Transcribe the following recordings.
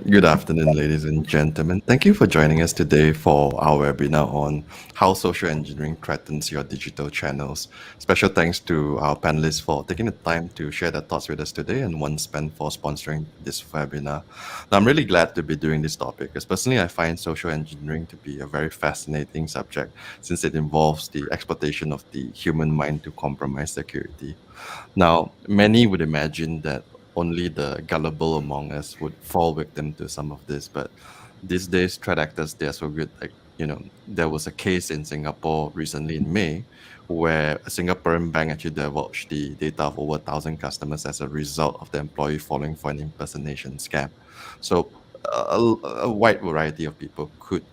Good afternoon, ladies and gentlemen. Thank you for joining us today for our webinar on how social engineering threatens your digital channels. Special thanks to our panelists for taking the time to share their thoughts with us today and OneSpan for sponsoring this webinar. Now, I'm really glad to be doing this topic because personally I find social engineering to be a very fascinating subject since it involves the exploitation of the human mind to compromise security. Now, many would imagine that only the gullible among us would fall victim to some of this, but these days, threat actors, they are so good. There was a case in Singapore recently in May where a Singaporean bank actually divulged the data of over 1,000 customers as a result of the employee falling for an impersonation scam. So, a wide variety of people could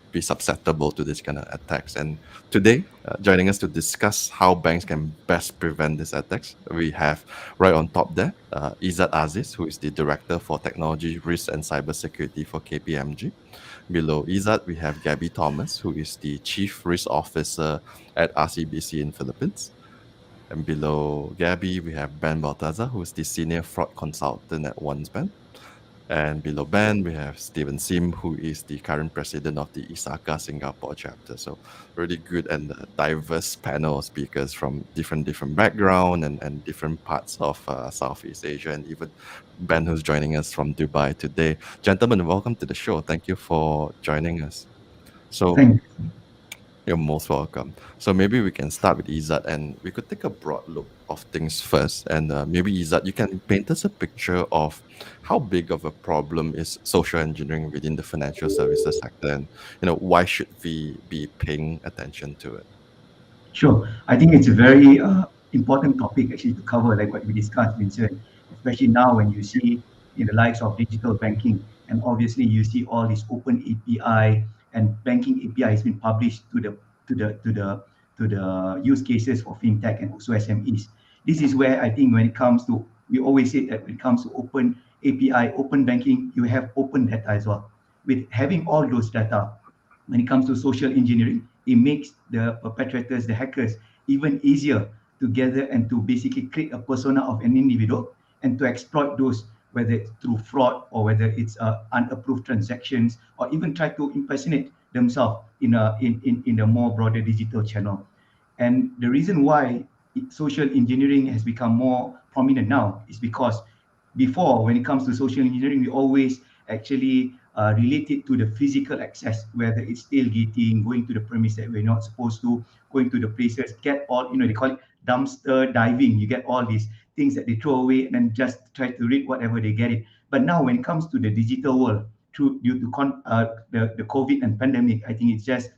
be susceptible to this kind of attacks. And today, joining us to discuss how banks can best prevent these attacks, we have right on top there Izzat Aziz, who is the Director for Technology Risk and Cybersecurity for KPMG. Below Izzat, we have Gabby Tomas, who is the Chief Risk Officer at RCBC in Philippines. And below Gabby, we have Ben Baltazar, who is the Senior Fraud Consultant at OneSpan. And below Ben, we have Stephen Sim, who is the current president of the ISACA Singapore chapter. So really good and diverse panel of speakers from different background and different parts of Southeast Asia, and even Ben, who's joining us from Dubai today. Gentlemen, welcome to the show. Thank you for joining us. So Thank you're most welcome. So maybe we can start with Izzat and we could take a broad look of things first. And maybe Izzat, you can paint us a picture of how big of a problem is social engineering within the financial services sector, and why should we be paying attention to it? Sure. I think it's a very important topic actually to cover, like what we discussed, Vincent, especially now when you see in the likes of digital banking, and obviously you see all this open API and banking API has been published to the use cases for fintech and also SMEs. This is where I think when it comes to, we always say that when it comes to open API, open banking, you have open data as well. With having all those data, when it comes to social engineering, it makes the perpetrators, the hackers, even easier to gather and to basically create a persona of an individual and to exploit those, whether it's through fraud or whether it's unapproved transactions, or even try to impersonate themselves in a more broader digital channel. And the reason why social engineering has become more prominent now is because before, when it comes to social engineering, we always actually relate it to the physical access, whether it's tailgating, going to the premise that we're not supposed to, going to the places, get all, they call it dumpster diving. You get all these things that they throw away and then just try to read whatever they get it. But now when it comes to the digital world, due to the COVID and pandemic, I think it's just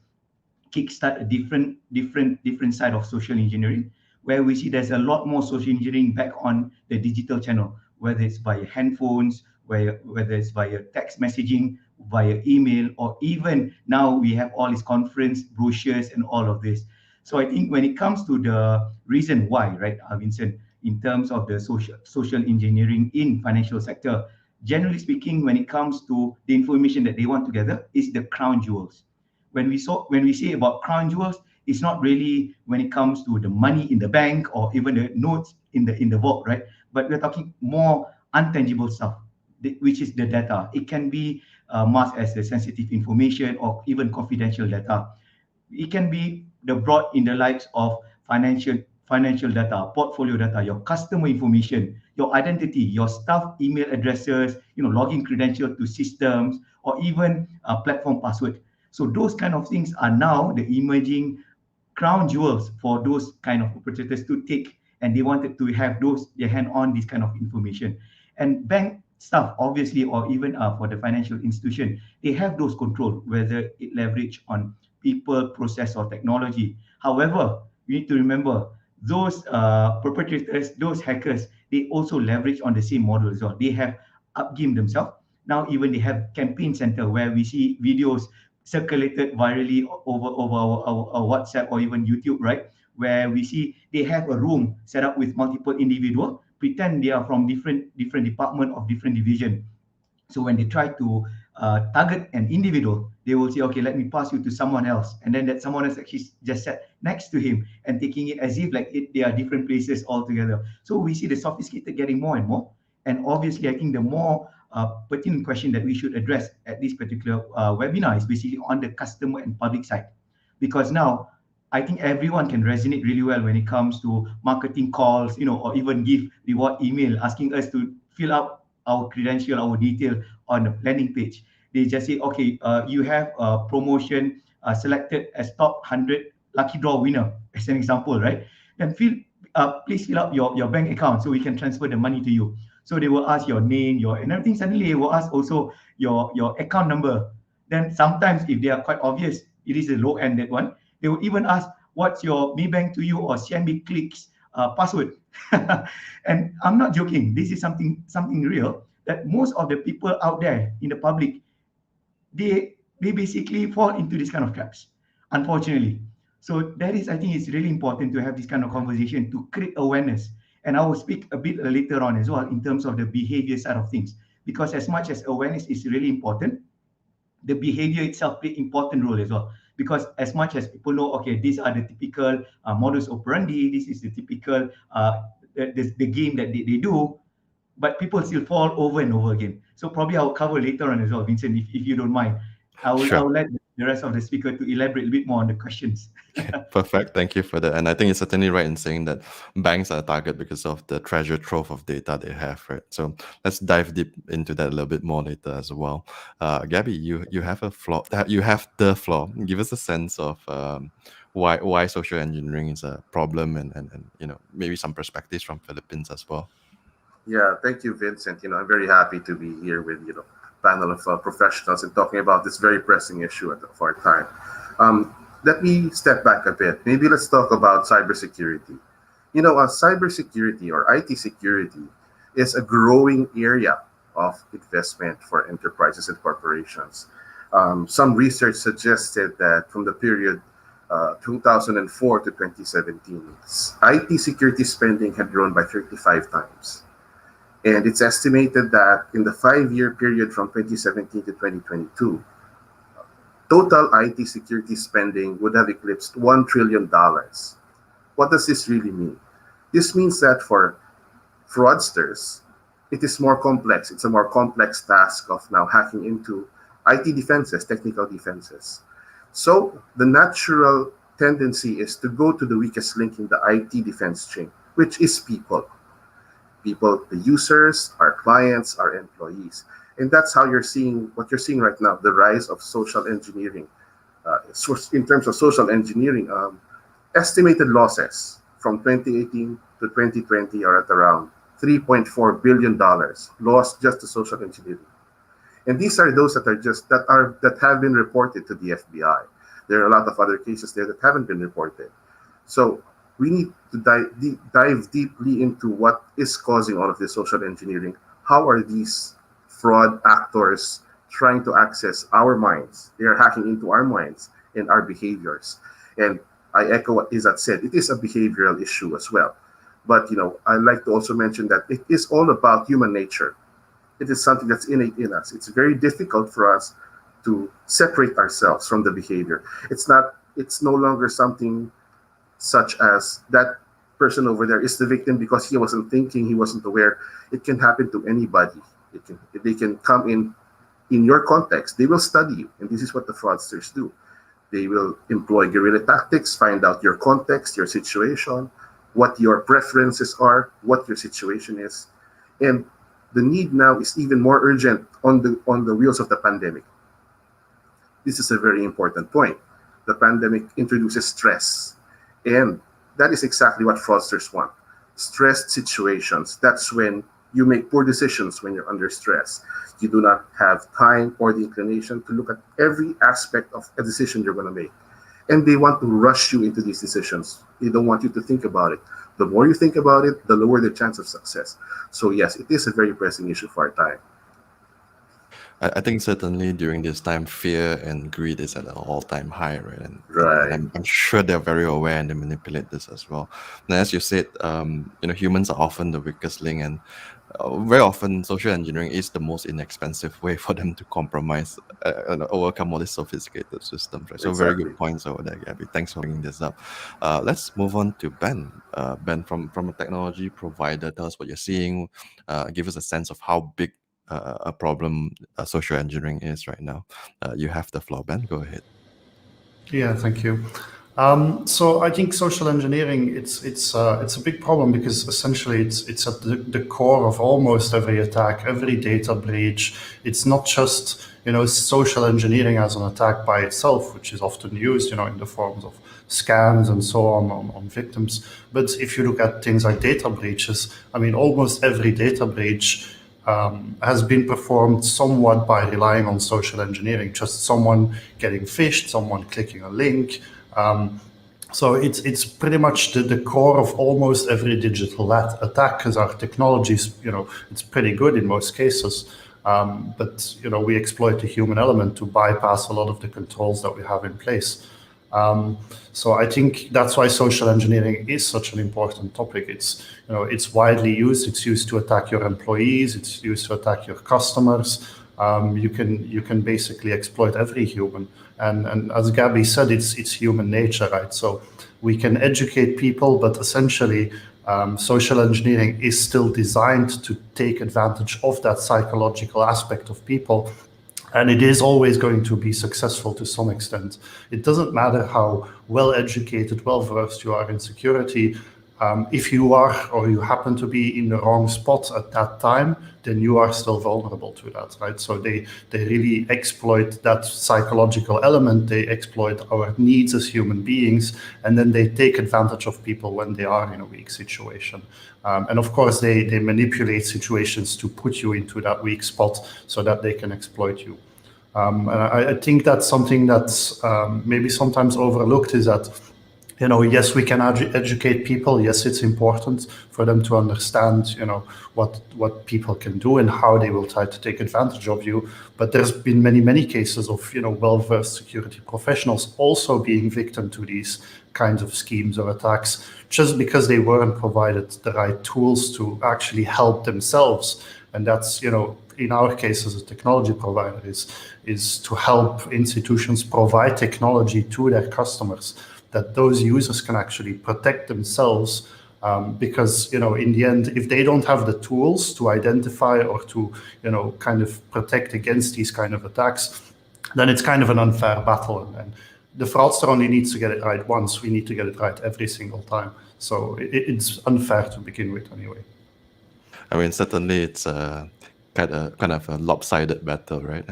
kickstart a different side of social engineering, where we see there's a lot more social engineering back on the digital channel, whether it's via handphones, whether it's via text messaging, via email, or even now we have all these conference brochures and all of this. So I think when it comes to the reason why, right, Vincent, in terms of the social engineering in financial sector, generally speaking, when it comes to the information that they want to gather, is the crown jewels. When we say about crown jewels, it's not really when it comes to the money in the bank or even the notes in the vault, right? But we're talking more untangible stuff, which is the data. It can be masked as a sensitive information or even confidential data. It can be the broad in the likes of financial data, portfolio data, your customer information, your identity, your staff email addresses, login credential to systems, or even platform password. So those kind of things are now the emerging crown jewels for those kind of operators to take, and they wanted to have their hand on this kind of information. And bank staff, obviously, or even for the financial institution, they have those control, whether it leverage on people, process, or technology. However, you need to remember those perpetrators, those hackers, they also leverage on the same model as well. They have upgame themselves. Now even they have campaign center where we see videos circulated virally over our WhatsApp or even YouTube, right? Where we see they have a room set up with multiple individual, pretend they are from different department of different division. So when they try to target an individual, they will say, okay, let me pass you to someone else. And then that someone else actually just sat next to him and taking it as if like they are different places altogether. So we see the sophisticated getting more and more. And obviously, I think the more pertinent question that we should address at this particular webinar is basically on the customer and public side, because now I think everyone can resonate really well when it comes to marketing calls, or even give reward email asking us to fill out our credential, our detail on the landing page. They just say, okay, you have a promotion selected as top 100 lucky draw winner, as an example, right? Then please fill out your bank account so we can transfer the money to you. So they will ask your name, and everything. Suddenly they will ask also your account number. Then sometimes if they are quite obvious, it is a low end that one. They will even ask what's your Maybank to you or CIMB clicks password. And I'm not joking. This is something real that most of the people out there in the public, they basically fall into this kind of traps, unfortunately. So that is, I think it's really important to have this kind of conversation to create awareness. And I will speak a bit later on as well in terms of the behavior side of things, because as much as awareness is really important, the behavior itself play important role as well. Because as much as people know, okay, these are the typical modus operandi, this is the typical the game that they do, but people still fall over and over again. So probably I'll cover later on as well, Vincent, if you don't mind. I Sure. will let the rest of the speaker to elaborate a bit more on the questions. Perfect. Thank you for that. And I think it's certainly right in saying that banks are a target because of the treasure trove of data they have, right? So let's dive deep into that a little bit more later as well. Gabby, you have a flaw. You have the flaw. Give us a sense of why social engineering is a problem, and maybe some perspectives from Philippines as well. Yeah, thank you, Vincent. I'm very happy to be here with panel of professionals and talking about this very pressing issue of our time. Let me step back a bit. Maybe let's talk about cybersecurity. Cybersecurity or IT security is a growing area of investment for enterprises and corporations. Some research suggested that from the period 2004 to 2017, IT security spending had grown by 35 times. And it's estimated that in the 5-year period from 2017 to 2022, total IT security spending would have eclipsed $1 trillion. What does this really mean? This means that for fraudsters, it is more complex. It's a more complex task of now hacking into IT defenses, technical defenses. So the natural tendency is to go to the weakest link in the IT defense chain, which is people. People, the users, our clients, our employees. And that's how what you're seeing right now, the rise of social engineering. In terms of social engineering, estimated losses from 2018 to 2020 are at around $3.4 billion lost just to social engineering. And these are those that have been reported to the FBI. There are a lot of other cases there that haven't been reported. So we need to dive deeply into what is causing all of this social engineering. How are these fraud actors trying to access our minds? They are hacking into our minds and our behaviors. And I echo what Izzat said. It is a behavioral issue as well. But I like to also mention that it is all about human nature. It is something that's innate in us. It's very difficult for us to separate ourselves from the behavior. It's no longer something such as that person over there is the victim because he wasn't thinking, he wasn't aware. It can happen to anybody. They can come in your context. They will study you, and this is what the fraudsters do. They will employ guerrilla tactics, find out your context, your situation, what your preferences are, what your situation is. And the need now is even more urgent on the wheels of the pandemic. This is a very important point. The pandemic introduces stress, and that is exactly what fraudsters want. Stressed situations. That's when you make poor decisions when you're under stress. You do not have time or the inclination to look at every aspect of a decision you're going to make. And they want to rush you into these decisions. They don't want you to think about it. The more you think about it, the lower the chance of success. So yes, it is a very pressing issue for our time. I think certainly during this time, fear and greed is at an all-time high, right? And Right. I'm sure they're very aware and they manipulate this as well. And as you said, humans are often the weakest link, and very often social engineering is the most inexpensive way for them to compromise and overcome all these sophisticated systems, right? So very Exactly. good points over there, Gabby. Thanks for bringing this up. Let's move on to Ben. Ben, from a technology provider, tell us what you're seeing. Give us a sense of how big a problem social engineering is right now. You have the floor, Ben. Go ahead. Yeah, thank you. So I think social engineering it's a big problem because essentially it's at the core of almost every attack, every data breach. It's not just social engineering as an attack by itself, which is often used in the forms of scams and so on victims. But if you look at things like data breaches, I mean, almost every data breach has been performed somewhat by relying on social engineering, just someone getting phished, someone clicking a link. So it's pretty much the core of almost every digital attack, because our technologies, it's pretty good in most cases. But we exploit the human element to bypass a lot of the controls that we have in place. So I think that's why social engineering is such an important topic. It's widely used. It's used to attack your employees. It's used to attack your customers. You can basically exploit every human. And as Gabby said, it's human nature, right? So we can educate people, but essentially social engineering is still designed to take advantage of that psychological aspect of people. And it is always going to be successful to some extent. It doesn't matter how well educated, well versed you are in security. If you are or you happen to be in the wrong spot at that time, then you are still vulnerable to that, right? So they really exploit that psychological element. They exploit our needs as human beings, and then they take advantage of people when they are in a weak situation. And of course, they manipulate situations to put you into that weak spot so that they can exploit you. And I think that's something that's maybe sometimes overlooked, is that yes, we can educate people. Yes, it's important for them to understand, what people can do and how they will try to take advantage of you. But there's been many cases of, well-versed security professionals also being victim to these kinds of schemes or attacks, just because they weren't provided the right tools to actually help themselves. And that's, in our case as a technology provider, is to help institutions provide technology to their customers, that those users can actually protect themselves, because in the end, if they don't have the tools to identify or to kind of protect against these kind of attacks, then it's kind of an unfair battle. And the fraudster only needs to get it right once. We need to get it right every single time. So it's unfair to begin with anyway. I mean, certainly it's kind of a lopsided battle, right?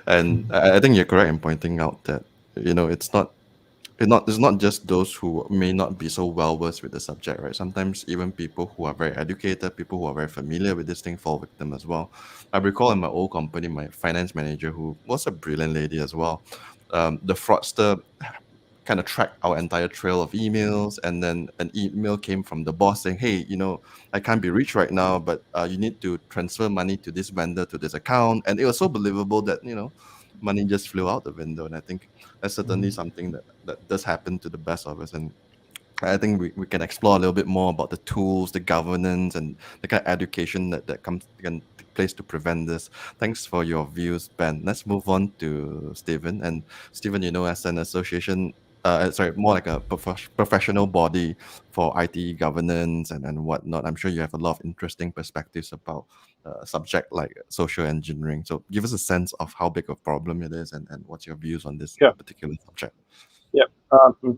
And I think you're correct in pointing out that it's not just those who may not be so well versed with the subject, right? Sometimes even people who are very educated, people who are very familiar with this thing, fall victim as well. I recall in my old company, my finance manager, who was a brilliant lady as well, the fraudster kind of tracked our entire trail of emails, and then an email came from the boss saying, hey, I can't be reached right now, but you need to transfer money to this vendor to this account. And it was so believable that money just flew out the window. And I think that's certainly something that does happen to the best of us. And I think we can explore a little bit more about the tools, the governance, and the kind of education that can take place to prevent this. Thanks for your views, Ben. Let's move on to Stephen. And Stephen, as an association, more like a professional body for IT governance and whatnot, I'm sure you have a lot of interesting perspectives about a subject like social engineering. So give us a sense of how big a problem it is and what's your views on this particular subject. Yeah.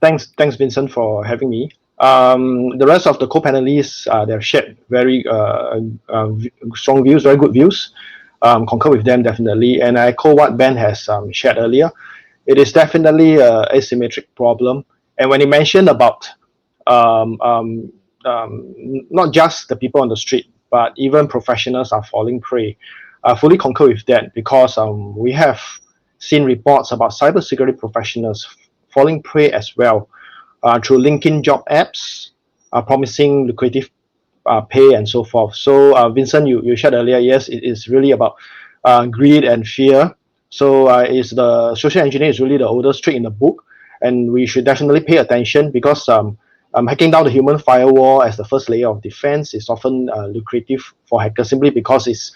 Thanks, Vincent, for having me. The rest of the co-panelists, they've shared very strong views, very good views. Concur with them definitely, and I echo what Ben has shared earlier. It is definitely an asymmetric problem, and when he mentioned about not just the people on the street, but even professionals are falling prey, I fully concur with that, because we have seen reports about cybersecurity professionals falling prey as well through LinkedIn job apps, promising lucrative pay and so forth. So Vincent, you shared earlier, yes, it is really about greed and fear. So is the social engineering is really the oldest trick in the book, and we should definitely pay attention, because hacking down the human firewall as the first layer of defense is often lucrative for hackers, simply because it's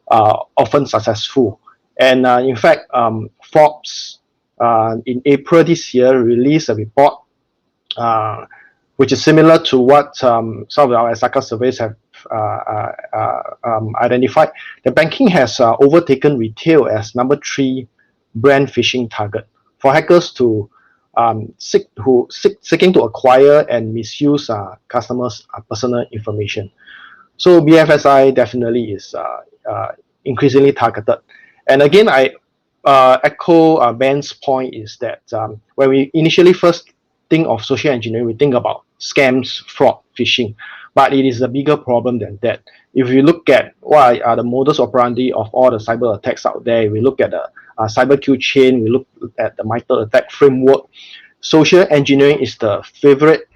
often successful. And in fact, Forbes in April this year released a report which is similar to what some of our Asaka surveys have identified, the banking has overtaken retail as number 3 brand phishing target for hackers to seeking to acquire and misuse customers' personal information. So BFSI definitely is increasingly targeted. And again, I echo Ben's point is that when we initially first think of social engineering, we think about scams, fraud, phishing, but it is a bigger problem than that. If you look at what are the modus operandi of all the cyber attacks out there, we look at the cyber Q chain, we look at the MITRE ATT&CK framework. Social engineering is the favorite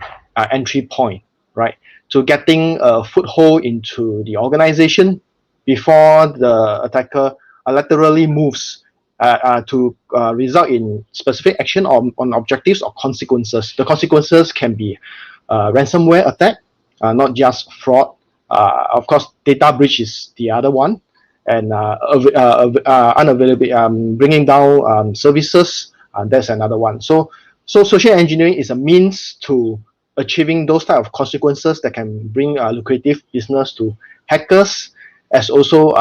entry point, right, to getting a foothold into the organization before the attacker laterally moves to result in specific action on objectives or consequences. The consequences can be ransomware attack, not just fraud. Of course, data breach is the other one, and unavailable, bringing down services, that's another one. So social engineering is a means to achieving those type of consequences that can bring lucrative business to hackers, as also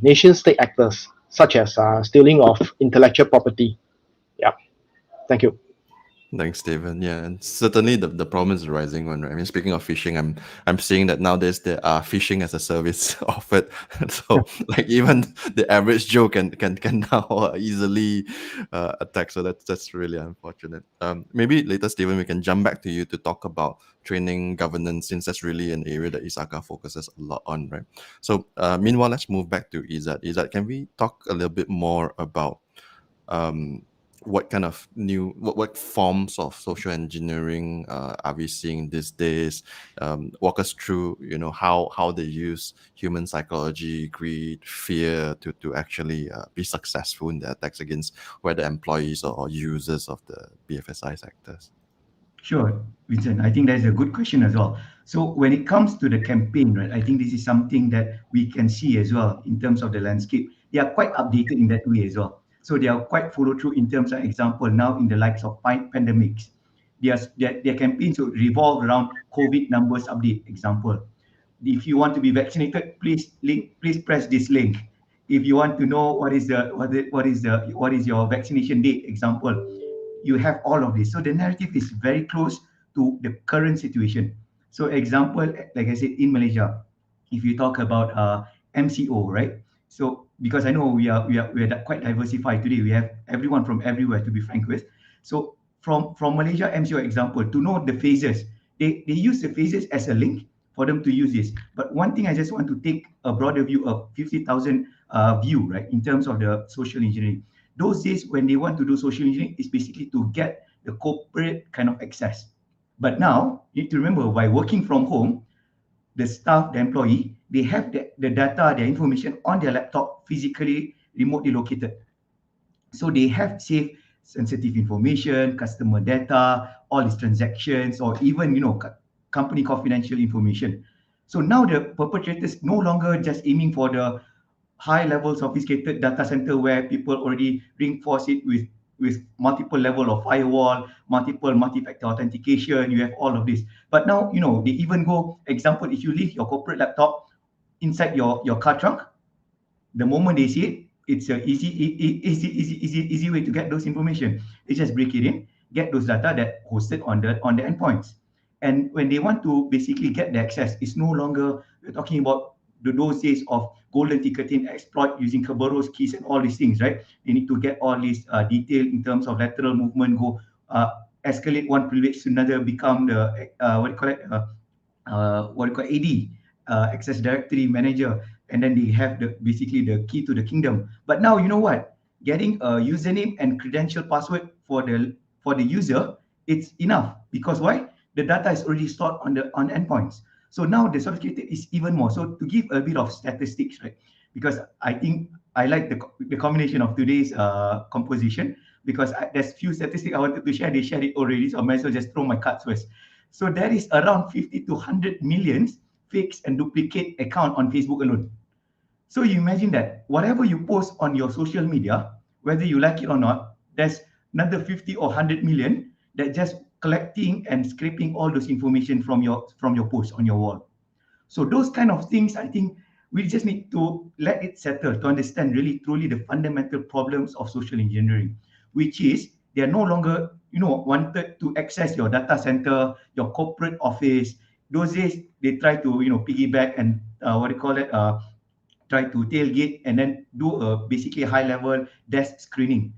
nation-state actors, such as stealing of intellectual property. Yeah, thank you. Thanks, Stephen. Yeah, and certainly the problem is a rising one, right? I mean, speaking of phishing, I'm seeing that nowadays there are phishing as a service offered. So like even the average Joe can now easily attack. So that's really unfortunate. Maybe later, Stephen, we can jump back to you to talk about training governance, since that's really an area that ISACA focuses a lot on, right? So meanwhile, let's move back to Izzat. Izzat, can we talk a little bit more about what kind of what forms of social engineering are we seeing these days? Walk us through, how they use human psychology, greed, fear to actually be successful in the attacks against whether employees or users of the BFSI sectors. Sure, Vincent. I think that's a good question as well. So when it comes to the campaign, right, I think this is something that we can see as well in terms of the landscape. They are quite updated in that way as well. So they are quite follow through in terms of example now in the likes of pandemics. Their campaigns will revolve around COVID numbers update. Example, if you want to be vaccinated, please press this link. If you want to know what is your vaccination date, example, you have all of this. So the narrative is very close to the current situation. So example, like I said, in Malaysia, if you talk about MCO, right? So because I know we are quite diversified today, we have everyone from everywhere, to be frank with. So from Malaysia MCO example, to know the phases, they use the phases as a link for them to use this. But one thing I just want to take a broader view of 50,000 view, right, in terms of the social engineering. Those days when they want to do social engineering is basically to get the corporate kind of access. But now you need to remember, by working from home, the staff, the employee, they have the data, their information on their laptop, physically, remotely located. So they have safe, sensitive information, customer data, all these transactions, or even, company confidential information. So now the perpetrators no longer just aiming for the high-level sophisticated data center where people already reinforce it with multiple level of firewall, multi-factor authentication, you have all of this. But now, they even go, example, if you leave your corporate laptop inside your car trunk, the moment they see it, it's an easy way to get those information. They just break it in, get those data that hosted on the endpoints. And when they want to basically get the access, it's no longer, we're talking about those days of golden ticketing exploit using Kerberos keys and all these things, right? They need to get all this detail in terms of lateral movement, go escalate one privilege to another, become the AD, Access Directory Manager, and then they have basically the key to the kingdom. But now, you know what? Getting a username and credential password for the user, it's enough. Because why? The data is already stored on endpoints. So now the sophisticated is even more. So to give a bit of statistics, right? Because I think I like the combination of today's composition, because there's few statistics I wanted to share. They shared it already, so I might as well just throw my cards first. So there is around 50 to 100 million fakes and duplicate account on Facebook alone. So you imagine that whatever you post on your social media, whether you like it or not, there's another 50 or 100 million that just collecting and scraping all those information from your post on your wall. So those kind of things, I think we just need to let it settle to understand really truly the fundamental problems of social engineering, which is they are no longer, wanted to access your data center, your corporate office. Those days they try to, piggyback and what do you call it? Try to tailgate and then do a basically high level desk screening.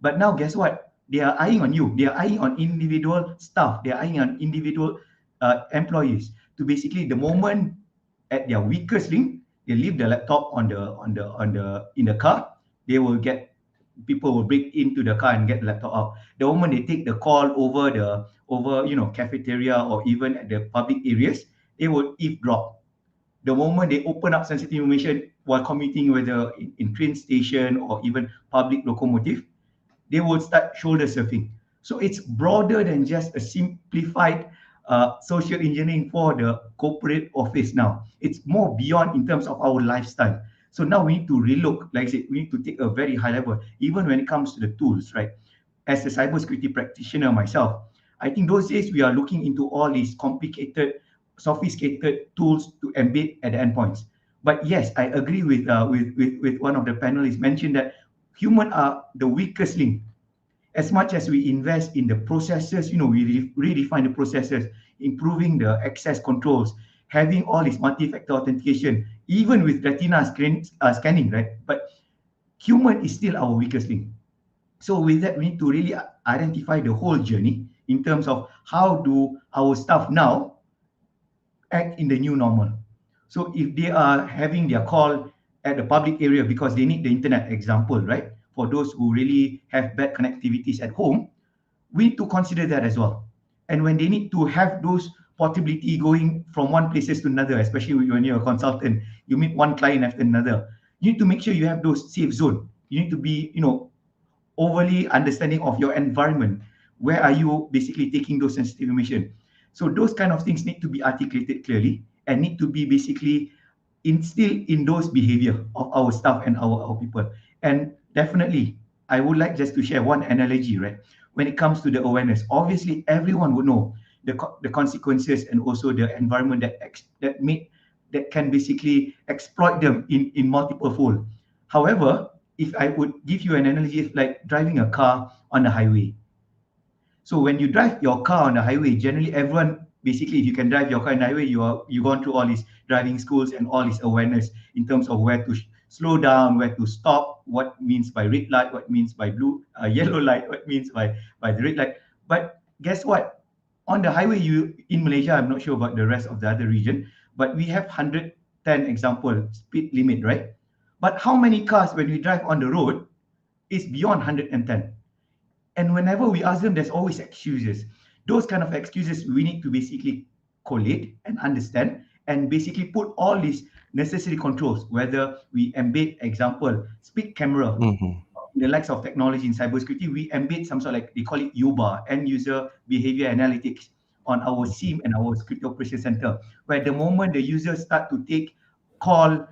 But now, guess what? They are eyeing on you. They are eyeing on individual staff. They are eyeing on individual employees. To basically, the moment at their weakest link, they leave the laptop in the car. They will get people will break into the car and get the laptop out. The moment they take the call over cafeteria or even at the public areas, they will eavesdrop. The moment they open up sensitive information while commuting, whether in train station or even public locomotive, they will start shoulder surfing. So it's broader than just a simplified social engineering for the corporate office now. It's more beyond in terms of our lifestyle. So now we need to relook, like I said, we need to take a very high level, even when it comes to the tools, right? As a cybersecurity practitioner myself, I think those days we are looking into all these complicated, sophisticated tools to embed at the endpoints. But yes, I agree with one of the panelists mentioned that human are the weakest link. As much as we invest in the processes, we redefine the processes, improving the access controls, having all this multi-factor authentication, even with retina scanning, right? But human is still our weakest link. So with that, we need to really identify the whole journey in terms of how do our staff now act in the new normal. So if they are having their call at the public area because they need the internet, example, right? For those who really have bad connectivities at home, we need to consider that as well. And when they need to have those portability going from one places to another, especially when you're a consultant, you meet one client after another, you need to make sure you have those safe zone. You need to be, overly understanding of your environment. Where are you basically taking those sensitive information? So those kind of things need to be articulated clearly and need to be basically instilled in those behavior of our staff and our people. And definitely, I would like just to share one analogy, right? When it comes to the awareness, obviously everyone would know the consequences and also the environment that can basically exploit them in multiple fold. However, if I would give you an analogy, it's like driving a car on the highway. So when you drive your car on the highway, generally everyone basically, if you can drive your car on the highway, you gone through all these driving schools and all this awareness in terms of where to slow down, where to stop, what means by red light, what means by yellow light, what means by the red light. But guess what? On the highway, in Malaysia, I'm not sure about the rest of the other region, but we have 110 example speed limit, right? But how many cars when we drive on the road is beyond 110? And whenever we ask them, there's always excuses. Those kind of excuses we need to basically collate and understand and basically put all these necessary controls, whether we embed, example, speed camera, in the likes of technology in cybersecurity, we embed some sort of like, they call it UBA, end user behavior analytics, on our SIEM and our security operations center, where the moment the users start to take call,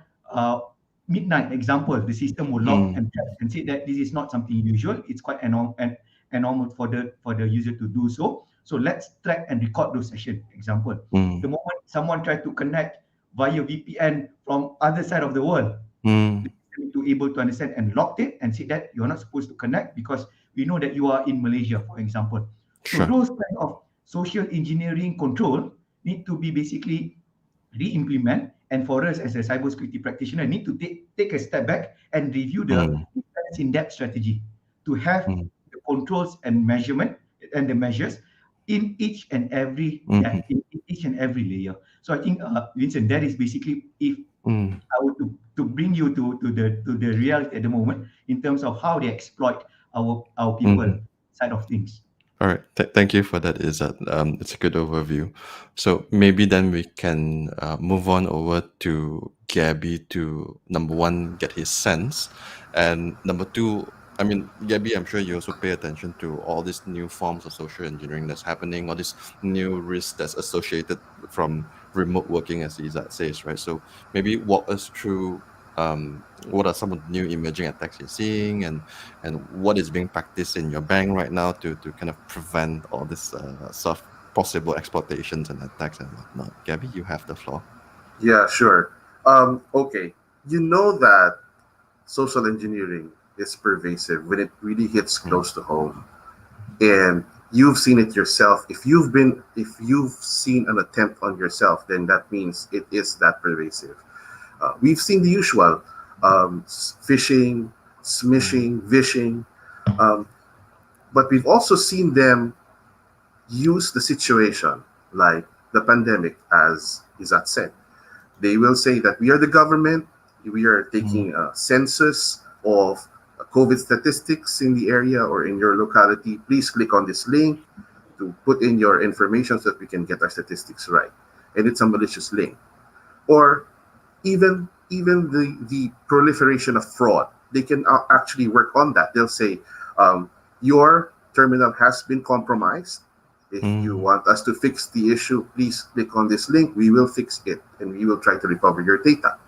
midnight, example, the system will lock and say that this is not something usual. It's quite normal for the user to do so. So let's track and record those sessions. Example, the moment someone tried to connect via VPN from other side of the world, to able to understand and locked it and say that you're not supposed to connect because we know that you are in Malaysia, for example. Sure. So those kind of social engineering control need to be basically re-implement. And for us as a cybersecurity practitioner, need to take a step back and review the in-depth strategy to have the controls and measurement and the measures in each and every in each and every layer. So I think, Vincent, that is basically if I were to bring you to the reality at the moment in terms of how they exploit our people side of things. All right. Thank you for that, Izzat. It's a good overview. So maybe then we can move on over to Gabby to, number one, get his sense. And number two, I mean, Gabby, I'm sure you also pay attention to all these new forms of social engineering that's happening, all these new risks that's associated from remote working, as Izzat says, right? So maybe walk us through what are some of the new emerging attacks you're seeing, and what is being practiced in your bank right now to kind of prevent all this possible exploitations and attacks and whatnot. Gabby, you have the floor. Yeah, sure. Okay. You know that social engineering is pervasive when it really hits close to home, and you've seen it yourself. If you've seen an attempt on yourself, then that means it is that pervasive. We've seen the usual phishing, smishing, vishing, um, but we've also seen them use the situation like the pandemic, as Izat said. They will say that we are the government, we are taking a census of COVID statistics in the area or in your locality. Please click on this link to put in your information so that we can get our statistics right. And it's a malicious link. Or even the proliferation of fraud, they can actually work on that. They'll say, your terminal has been compromised. If you want us to fix the issue, please click on this link. We will fix it and we will try to recover your data.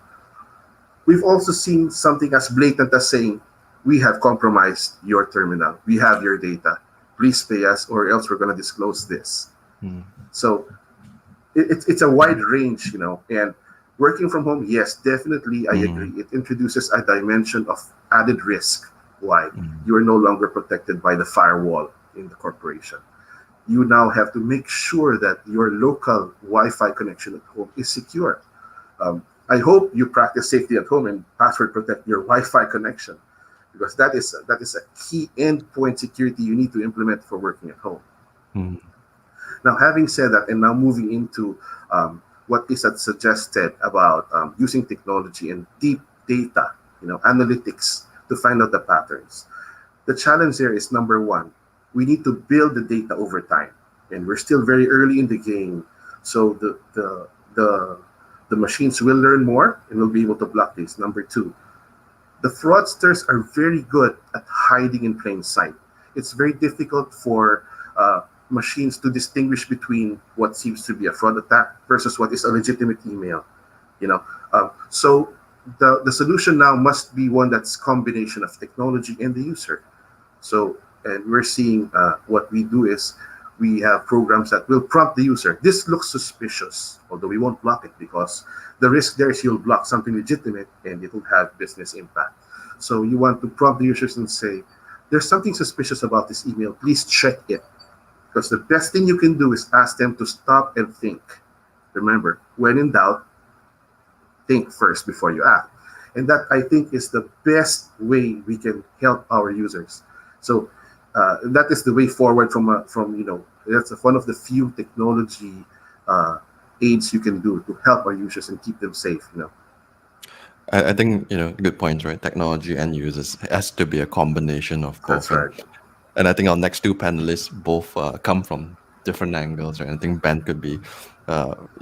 We've also seen something as blatant as saying, we have compromised your terminal. We have your data. Please pay us or else we're going to disclose this. So it's a wide range, and working from home, yes, definitely, I agree. It introduces a dimension of added risk. Why? You are no longer protected by the firewall in the corporation. You now have to make sure that your local Wi-Fi connection at home is secure. I hope you practice safety at home and password protect your Wi-Fi connection, because that is a key endpoint security you need to implement for working at home. Now, having said that, and now moving into what is suggested about using technology and deep data, analytics to find out the patterns. The challenge there is, number one, we need to build the data over time, and we're still very early in the game. So the machines will learn more and will be able to block these. Number two, the fraudsters are very good at hiding in plain sight. It's very difficult for machines to distinguish between what seems to be a fraud attack versus what is a legitimate email. So the solution now must be one that's combination of technology and the user. So, and we're seeing what we do is we have programs that will prompt the user. This looks suspicious, although we won't block it because the risk there is you'll block something legitimate and it will have business impact. So you want to prompt the users and say, there's something suspicious about this email, please check it. Because the best thing you can do is ask them to stop and think. Remember, when in doubt, think first before you act. And that, I think, is the best way we can help our users. So that is the way forward from that's one of the few technology aids you can do to help our users and keep them safe. I think, good points, right? Technology and users has to be a combination of both. That's right. And I think our next two panelists both come from different angles, right? I think Ben could be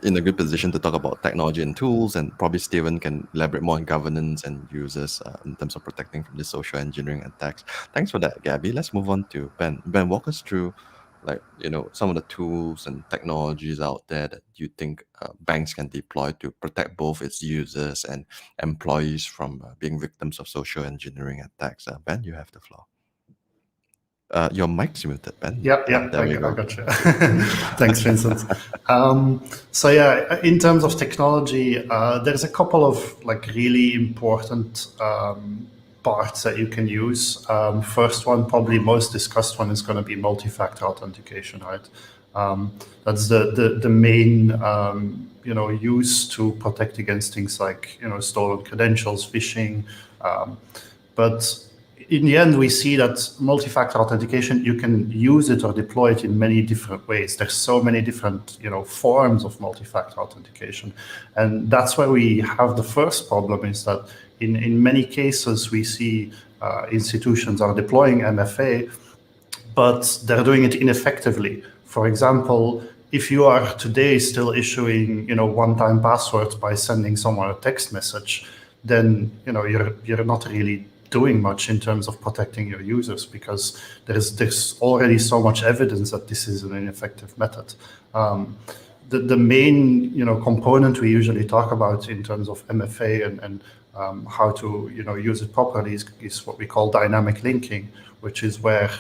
in a good position to talk about technology and tools, and probably Steven can elaborate more on governance and users in terms of protecting from the social engineering attacks. Thanks for that, Gabby. Let's move on to Ben. Ben, walk us through, some of the tools and technologies out there that you think banks can deploy to protect both its users and employees from being victims of social engineering attacks. Ben, you have the floor. Your mic's muted, Ben. Yeah, There we I go. got you. Thanks, Vincent. In terms of technology, there's a couple of really important parts that you can use. First one, probably most discussed one, is going to be multi-factor authentication, right? That's the main use to protect against things like stolen credentials, phishing, but in the end, we see that multi-factor authentication, you can use it or deploy it in many different ways. There's so many different, forms of multi-factor authentication. And that's where we have the first problem, is that in many cases, we see institutions are deploying MFA, but they're doing it ineffectively. For example, if you are today still issuing, one-time passwords by sending someone a text message, then, you're not really doing much in terms of protecting your users, because there's already so much evidence that this is an ineffective method. The main component we usually talk about in terms of MFA and how to use it properly is what we call dynamic linking, which is where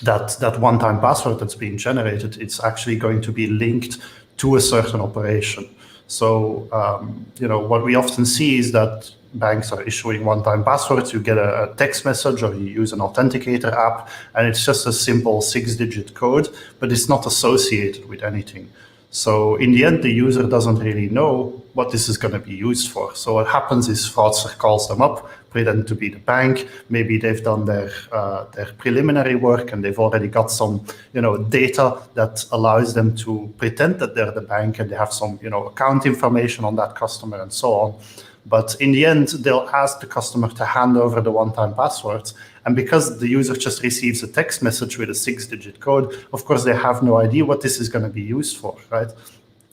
that one-time password that's being generated, it's actually going to be linked to a certain operation. So, what we often see is that banks are issuing one-time passwords. You get a text message or you use an authenticator app, and it's just a simple 6-digit code, but it's not associated with anything. So in the end, the user doesn't really know what this is going to be used for. So what happens is fraudster calls them up, pretend to be the bank. Maybe they've done their preliminary work and they've already got some, data that allows them to pretend that they're the bank, and they have some, account information on that customer and so on. But in the end, they'll ask the customer to hand over the one-time passwords. And because the user just receives a text message with a 6-digit code, of course, they have no idea what this is going to be used for, right?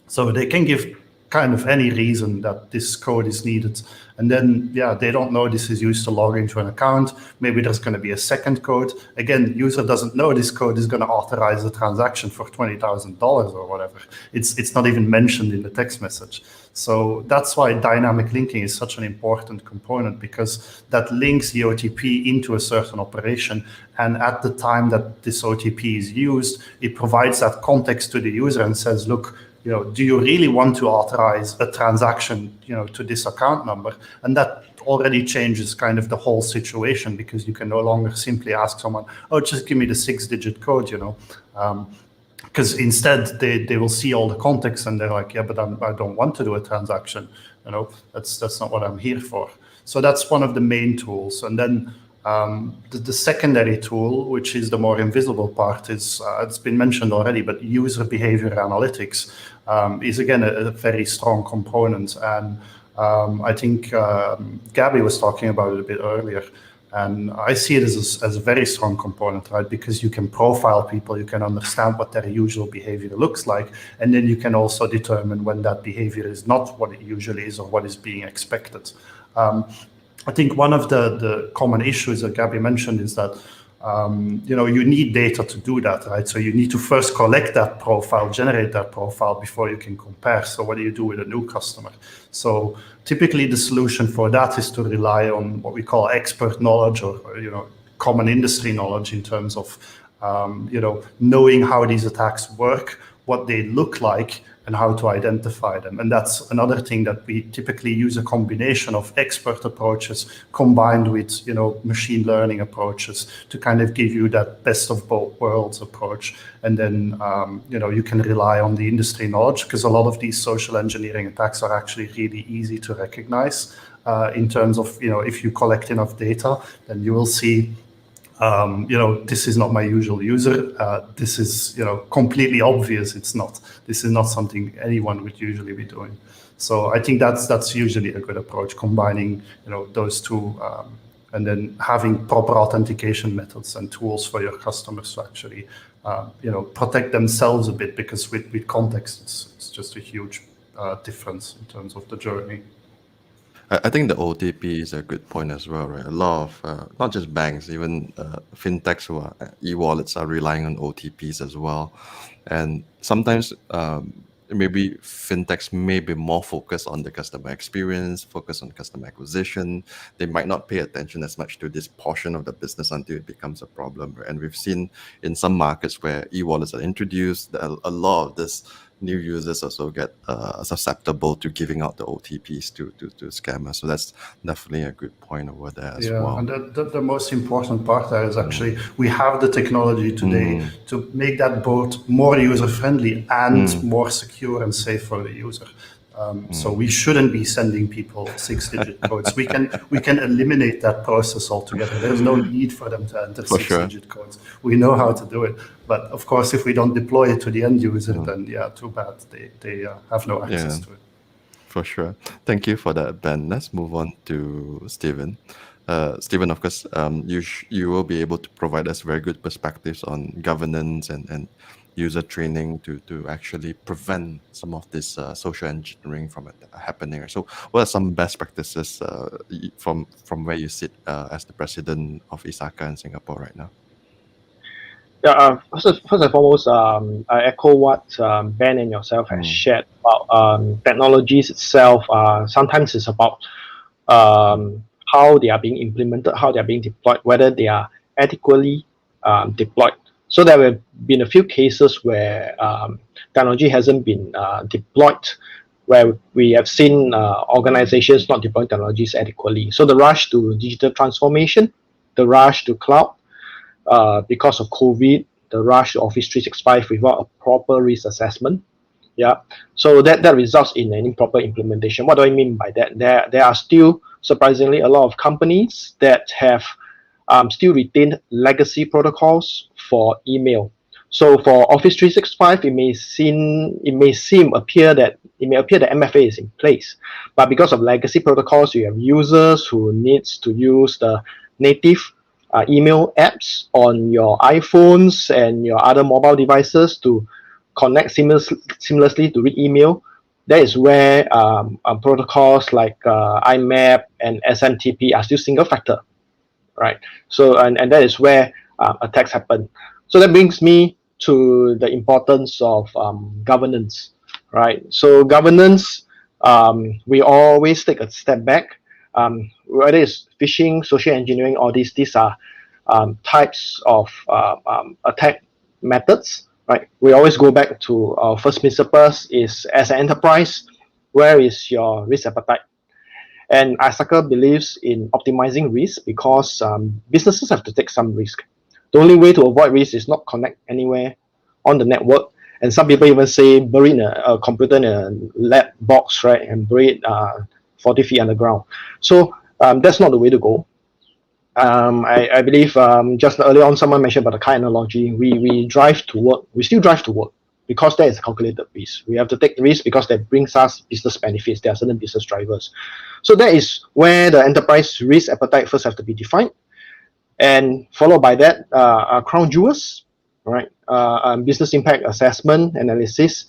So they can give kind of any reason that this code is needed. And then, they don't know this is used to log into an account. Maybe there's going to be a second code. Again, user doesn't know this code is going to authorize a transaction for $20,000 or whatever. It's not even mentioned in the text message. So that's why dynamic linking is such an important component, because that links the OTP into a certain operation. And at the time that this OTP is used, it provides that context to the user and says, look, do you really want to authorize a transaction, to this account number? And that already changes kind of the whole situation, because you can no longer simply ask someone, oh, just give me the 6-digit code, because instead they will see all the context and they're like, yeah, but I don't want to do a transaction. That's not what I'm here for. So that's one of the main tools. And then the secondary tool, which is the more invisible part, is it's been mentioned already, but user behavior analytics is again a very strong component. And I think Gabby was talking about it a bit earlier. And I see it as a very strong component, right? Because you can profile people, you can understand what their usual behavior looks like, and then you can also determine when that behavior is not what it usually is or what is being expected. I think one of the common issues that Gabby mentioned is that you need data to do that, right? So you need to first collect that profile, generate that profile before you can compare. So what do you do with a new customer? So typically the solution for that is to rely on what we call expert knowledge or common industry knowledge in terms of knowing how these attacks work, what they look like, and how to identify them. And that's another thing that we typically use, a combination of expert approaches combined with, machine learning approaches to kind of give you that best of both worlds approach. And then, you can rely on the industry knowledge, because a lot of these social engineering attacks are actually really easy to recognize in terms of, if you collect enough data, then you will see this is not my usual user. This is, completely obvious. It's not. This is not something anyone would usually be doing. So I think that's usually a good approach, combining, those two, and then having proper authentication methods and tools for your customers to actually, protect themselves a bit, because with context, it's just a huge difference in terms of the journey. I think the OTP is a good point as well, right? A lot of, not just banks, even fintechs who are e-wallets are relying on OTPs as well. And sometimes maybe fintechs may be more focused on the customer experience, focus on customer acquisition. They might not pay attention as much to this portion of the business until it becomes a problem. Right? And we've seen in some markets where e-wallets are introduced, a lot of this new users also get susceptible to giving out the OTPs to scammers. So that's definitely a good point over there as well. And the most important part there is actually we have the technology today to make that both more user-friendly and more secure and safe for the user. So we shouldn't be sending people 6-digit codes. We can eliminate that process altogether. There's no need for them to enter 6-digit codes. We know how to do it. But of course, if we don't deploy it to the end user, then too bad. They have no access to it. For sure. Thank you for that, Ben. Let's move on to Stephen. Stephen, of course, you will be able to provide us very good perspectives on governance and user training to actually prevent some of this social engineering from happening. So what are some best practices from where you sit as the president of ISACA in Singapore right now? Yeah, first and foremost, I echo what Ben and yourself has shared about technologies itself. Sometimes it's about how they are being implemented, how they are being deployed, whether they are adequately deployed. So there have been a few cases where technology hasn't been deployed where we have seen organizations not deploying technologies adequately. So the rush to digital transformation, the rush to cloud, because of COVID, the rush to Office 365 without a proper risk assessment. Yeah, so that results in an improper implementation. What do I mean by that? There are still surprisingly a lot of companies that have still retained legacy protocols for email. So for Office 365, it may appear that MFA is in place, but because of legacy protocols, you have users who needs to use the native email apps on your iPhones and your other mobile devices to connect seamlessly to read email. That is where protocols like IMAP and SMTP are still single factor, right? So and that is where attacks happen. So that brings me to the importance of governance, right? So governance, we always take a step back. Whether it's phishing, social engineering, all these are types of attack methods, right? We always go back to our first principles is, as an enterprise, where is your risk appetite? And Asaka believes in optimizing risk because businesses have to take some risk. The only way to avoid risk is not connect anywhere on the network. And some people even say bury in a computer in a lab box, right? And bury it 40 feet underground. So that's not the way to go. I believe just earlier on someone mentioned about the car analogy. We drive to work. We still drive to work because that is a calculated risk. We have to take risk because that brings us business benefits. There are certain business drivers. So that is where the enterprise risk appetite first have to be defined, and followed by that crown jewels, right? Business impact assessment analysis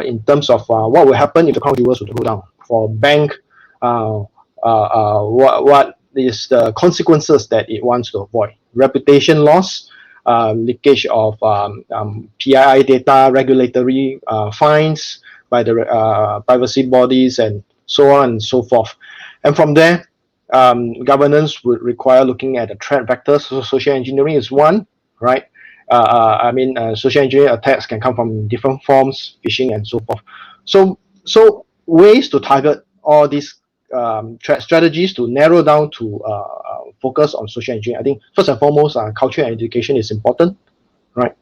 in terms of what will happen if the crown jewels were to go down. For bank, what is the consequences that it wants to avoid? Reputation loss, leakage of PII data, regulatory fines by the privacy bodies, and so on and so forth. And from there, governance would require looking at the threat vectors. So social engineering is one, right? Social engineering attacks can come from different forms, phishing and so forth. So ways to target all these strategies to narrow down to focus on social engineering. I think first and foremost, culture and education is important, right?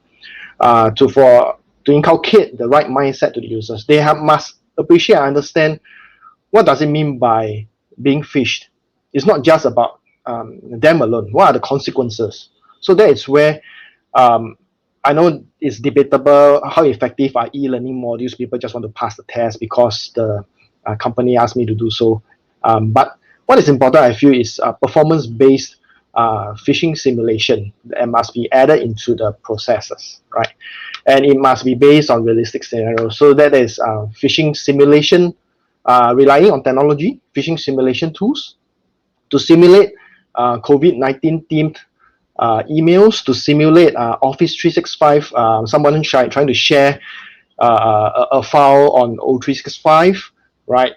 To inculcate the right mindset to the users. They must appreciate and understand what does it mean by being phished. It's not just about them alone. What are the consequences? So that is where I know it's debatable how effective are e-learning modules. People just want to pass the test because the company asked me to do so. But what is important, I feel, is performance-based phishing simulation that must be added into the processes, right? And it must be based on realistic scenarios. So that is phishing simulation, relying on technology, phishing simulation tools to simulate COVID-19 themed emails, to simulate Office 365, someone trying to share a file on O365, right?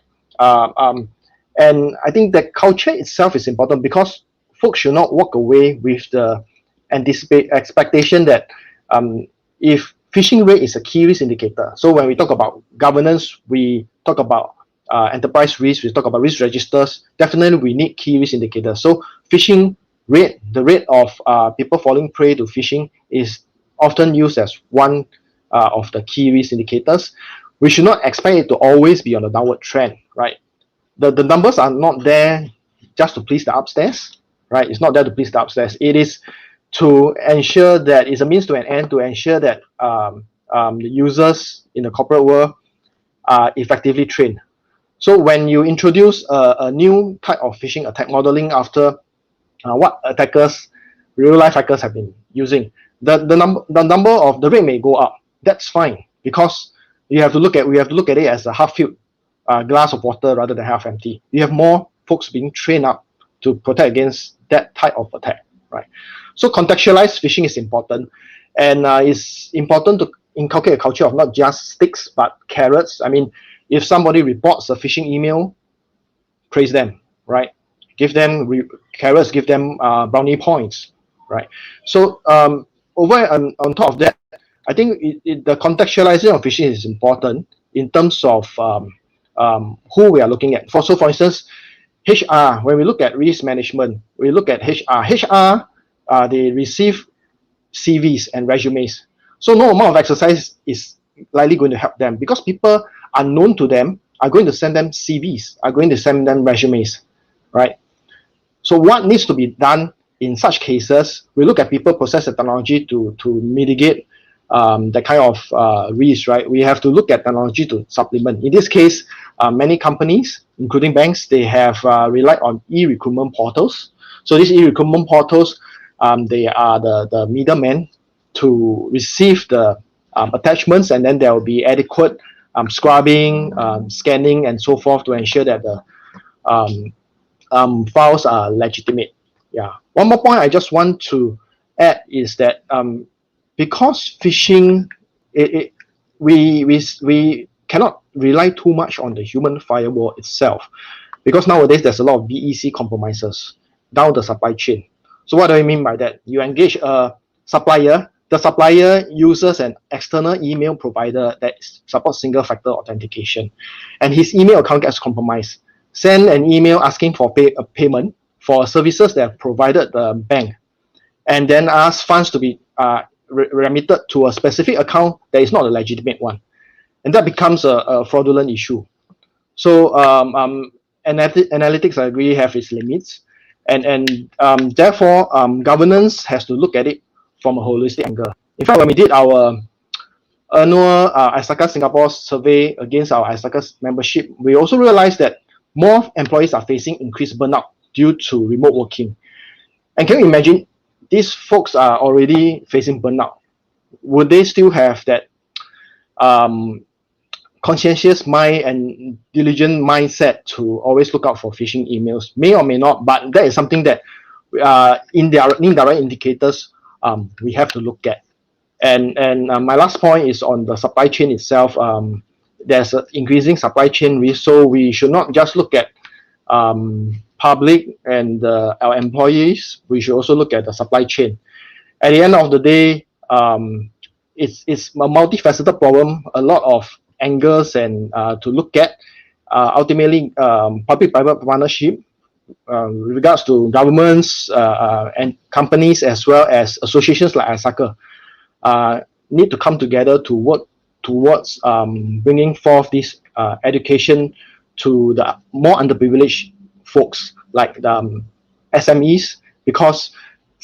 And I think that culture itself is important because folks should not walk away with the expectation that if phishing rate is a key risk indicator. So when we talk about governance, we talk about enterprise risk, we talk about risk registers. Definitely, we need key risk indicators. So phishing rate, the rate of people falling prey to phishing, is often used as one of the key risk indicators. We should not expect it to always be on a downward trend, right? The numbers are not there just to please the upstairs, right? It's not there to please the upstairs. It is to ensure that it's a means to an end, to ensure that the users in the corporate world are effectively trained. So when you introduce a new type of phishing attack modeling after what real life hackers have been using, the rate may go up. That's fine, because we have to look at it as a half filled glass of water rather than half empty. You have more folks being trained up to protect against that type of attack, right? So contextualized phishing is important, and it's important to inculcate a culture of not just sticks but carrots. I mean, if somebody reports a phishing email, praise them, right? Give them carrots, give them brownie points, right? So over on top of that, I think the contextualization of phishing is important, in terms of who we are looking at. For instance, HR, when we look at risk management, we look at HR. HR, they receive CVs and resumes. So no amount of exercise is likely going to help them because people unknown to them are going to send them CVs, are going to send them resumes, right? So what needs to be done in such cases, we look at people, process, and technology to mitigate that kind of risk, right? We have to look at technology to supplement. In this case, many companies, including banks, they have relied on e-recruitment portals. So these e-recruitment portals, they are the middlemen to receive the attachments, and then there will be adequate scrubbing, scanning, and so forth to ensure that the files are legitimate. Yeah. One more point I just want to add is that because phishing, we cannot rely too much on the human firewall itself, because nowadays there's a lot of BEC compromises down the supply chain. So what do I mean by that? You engage a supplier, the supplier uses an external email provider that supports single-factor authentication, and his email account gets compromised. Send an email asking for payment for services that have provided the bank, and then ask funds to be remitted to a specific account that is not a legitimate one, and that becomes a fraudulent issue. So analytics, I agree, have its limits, and therefore governance has to look at it from a holistic angle. In fact, when we did our annual ISACA Singapore survey against our ISACA membership, we also realized that more employees are facing increased burnout due to remote working. And can you imagine, these folks are already facing burnout. Would they still have that conscientious mind and diligent mindset to always look out for phishing emails? May or may not, but that is something that indirect indicators we have to look at. And my last point is on the supply chain itself. There's an increasing supply chain risk, so we should not just look at public and our employees. We should also look at the supply chain. At the end of the day, it's a multifaceted problem, a lot of angles and to look at. Ultimately, public-private partnership with regards to governments and companies, as well as associations like ISACA, need to come together to work towards bringing forth this education to the more underprivileged folks like the SMEs, because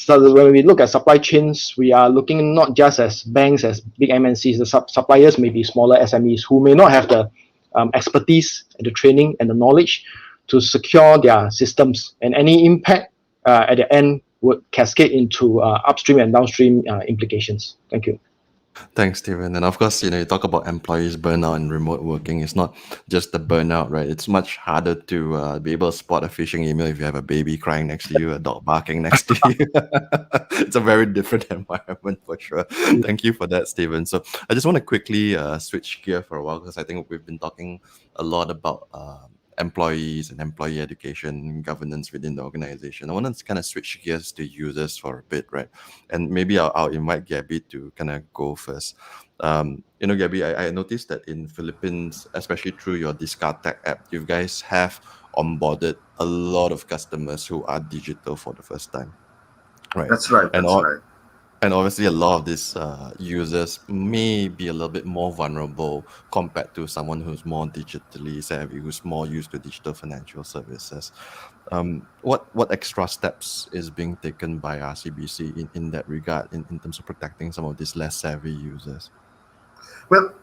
when we look at supply chains, we are looking not just as banks, as big MNCs. The suppliers may be smaller SMEs who may not have the expertise, the training, and the knowledge to secure their systems, and any impact at the end would cascade into upstream and downstream implications. Thank you. Thanks, Stephen. And of course, you talk about employees burnout and remote working. It's not just the burnout, right? It's much harder to be able to spot a phishing email if you have a baby crying next to you, a dog barking next to you. It's a very different environment for sure. Thank you for that, Stephen. So I just want to quickly switch gear for a while, because I think we've been talking a lot about employees and employee education governance within the organization. I want to kind of switch gears to users for a bit, right? And maybe I'll invite Gabby to kind of go first. Gabby, I noticed that in Philippines, especially through your Discard Tech app, you guys have onboarded a lot of customers who are digital for the first time, right? That's right. Right. And obviously, a lot of these users may be a little bit more vulnerable compared to someone who's more digitally savvy, who's more used to digital financial services. What extra steps is being taken by RCBC in that regard, in terms of protecting some of these less savvy users? Well,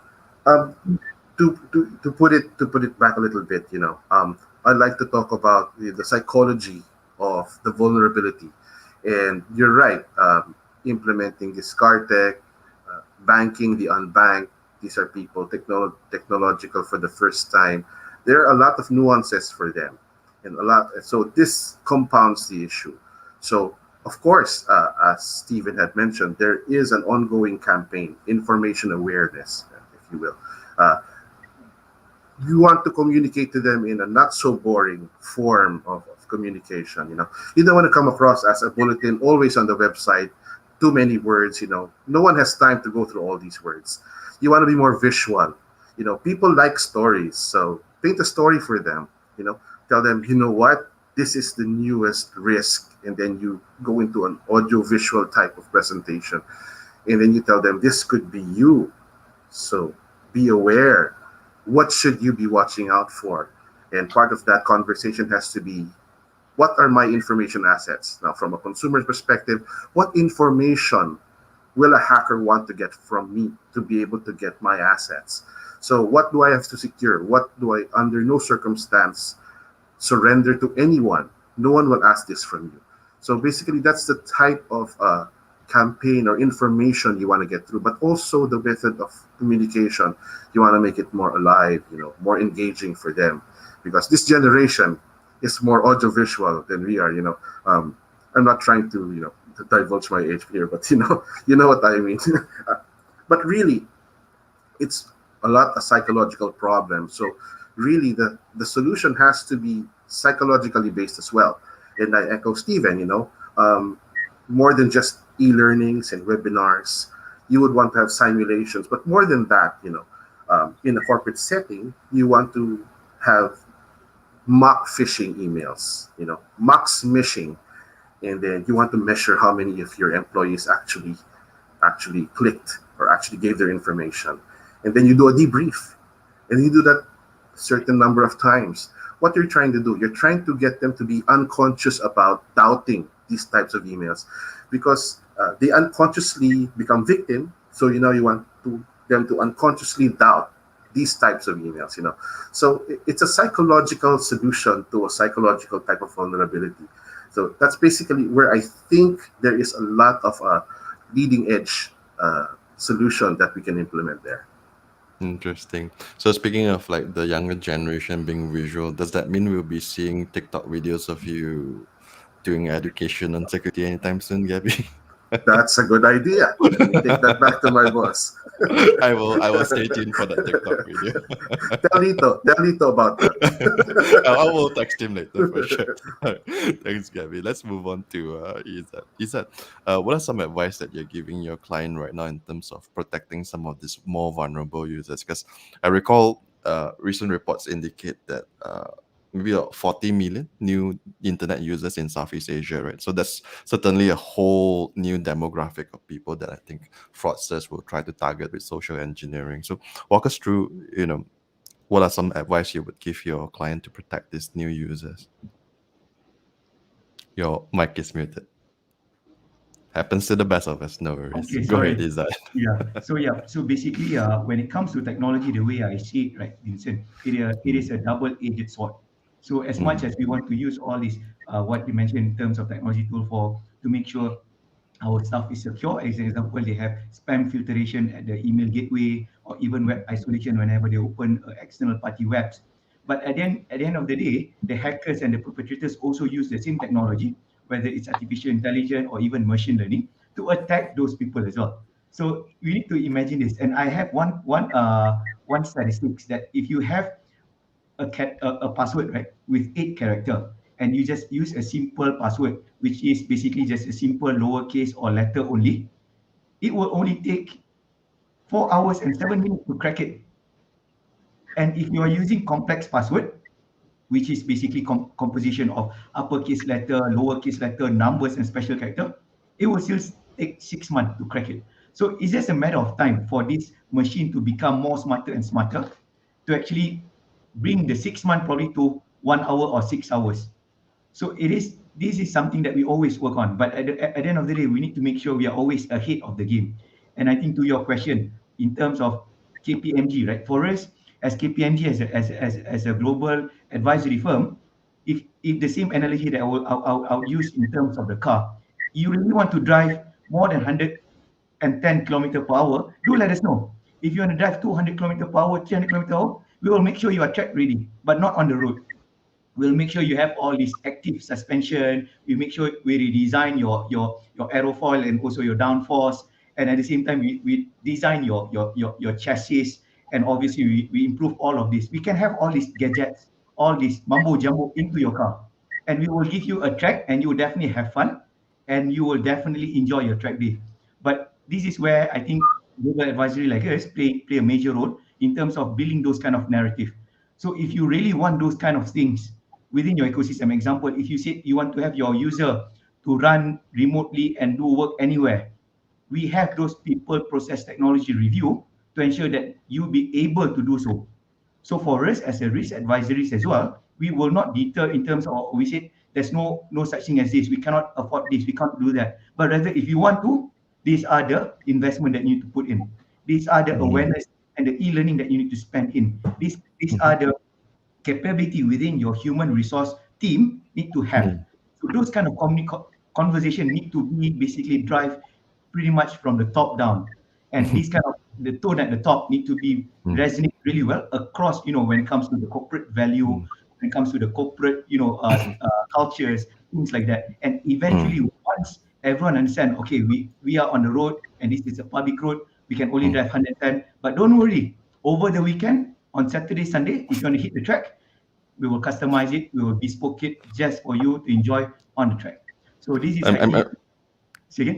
to put it back a little bit, I'd like to talk about the psychology of the vulnerability. And you're right. Implementing Discard Tech, banking the unbanked. These are people technological for the first time. There are a lot of nuances for them, and so this compounds the issue. So of course, as Stephen had mentioned, there is an ongoing campaign, information awareness, if you will. You want to communicate to them in a not so boring form of communication. You don't want to come across as a bulletin always on the website, too many words. No one has time to go through all these words. You want to be more visual. People like stories, so paint a story for them. Tell them, what, this is the newest risk, and then you go into an audio visual type of presentation, and then you tell them this could be you, so be aware. What should you be watching out for? And part of that conversation has to be, what are my information assets? Now, from a consumer's perspective, what information will a hacker want to get from me to be able to get my assets? So what do I have to secure? What do I, under no circumstance, surrender to anyone? No one will ask this from you. So basically, that's the type of campaign or information you want to get through, but also the method of communication. You want to make it more alive, more engaging for them, because this generation is more audiovisual than we are. I'm not trying to divulge my age here, but you know what I mean. But really, it's a lot a psychological problem. So really, the solution has to be psychologically based as well. And I echo Steven, more than just e-learnings and webinars, you would want to have simulations. But more than that, in a corporate setting, you want to have mock phishing emails, mock smishing, and then you want to measure how many of your employees actually clicked or actually gave their information, and then you do a debrief, and you do that a certain number of times. What you're trying to do, you're trying to get them to be unconscious about doubting these types of emails, because they unconsciously become victim. So you want them to unconsciously doubt these types of emails. So it's a psychological solution to a psychological type of vulnerability. So that's basically where I think there is a lot of leading edge solution that we can implement there. Interesting. So speaking of like the younger generation being visual, does that mean we'll be seeing TikTok videos of you doing education on security anytime soon, Gabby? That's a good idea. Let me take that back to my boss. I will stay tuned for that TikTok video. Tell Lito about that. I will text him later for sure. Thanks, Gabby. Let's move on to Izzat. Izzat, what are some advice that you're giving your client right now in terms of protecting some of these more vulnerable users? Because I recall recent reports indicate that maybe 40 million new internet users in Southeast Asia, right? So that's certainly a whole new demographic of people that I think fraudsters will try to target with social engineering. So walk us through, what are some advice you would give your client to protect these new users? Your mic is muted. Happens to the best of us, no worries. Okay, Go sorry. ahead, Izzat. So basically, when it comes to technology, the way I see it, right, Vincent, it is a double-edged sword. So as much as we want to use all these, what you mentioned in terms of technology tool to make sure our stuff is secure. As an example, they have spam filtration at the email gateway, or even web isolation whenever they open external party webs. But at the end of the day, the hackers and the perpetrators also use the same technology, whether it's artificial intelligence or even machine learning, to attack those people as well. So we need to imagine this. And I have one statistics that if you have a password, right, with 8 character, and you just use a simple password, which is basically just a simple lowercase or letter only, it will only take 4 hours and 7 minutes to crack it. And if you are using complex password, which is basically composition of uppercase letter, lowercase letter, numbers, and special character, it will still take 6 months to crack it. So it's just a matter of time for this machine to become more smarter and smarter to actually bring the 6 months probably to 1 hour or 6 hours. So this is something that we always work on. But at the end of the day, we need to make sure we are always ahead of the game. And I think to your question, in terms of KPMG, right? For us, as KPMG as a global advisory firm, if the same analogy that I'll use in terms of the car, you really want to drive more than 110 kilometers per hour, do let us know. If you want to drive 200 kilometers per hour, 300 kilometers per hour, we will make sure you are track ready, but not on the road. We'll make sure you have all this active suspension. We make sure we redesign your aerofoil and also your downforce. And at the same time, we design your chassis. And obviously, we improve all of this. We can have all these gadgets, all this mumbo jumbo into your car. And we will give you a track, and you will definitely have fun. And you will definitely enjoy your track day. But this is where I think global advisory like us play a major role in terms of building those kind of narrative. So if you really want those kind of things within your ecosystem, example, if you say you want to have your user to run remotely and do work anywhere, we have those people process technology review to ensure that you be able to do so. So for us as a risk advisories as well, we will not deter in terms of, we say there's no such thing as this, we cannot afford this, we can't do that. But rather, if you want to, these are the investment that you need to put in. These are the awareness and the e-learning that you need to spend in. These are the capability within your human resource team need to have. So those kind of conversation need to be basically drive pretty much from the top down. And this kind of the tone at the top need to be resonate really well across, when it comes to the corporate value, when it comes to the corporate, cultures, things like that. And eventually, once everyone understand, okay, we are on the road and this is a public road, we can only drive 110. But don't worry, over the weekend, on Saturday, Sunday, if you want to hit the track, we will customize it, we will bespoke it just for you to enjoy on the track. So this is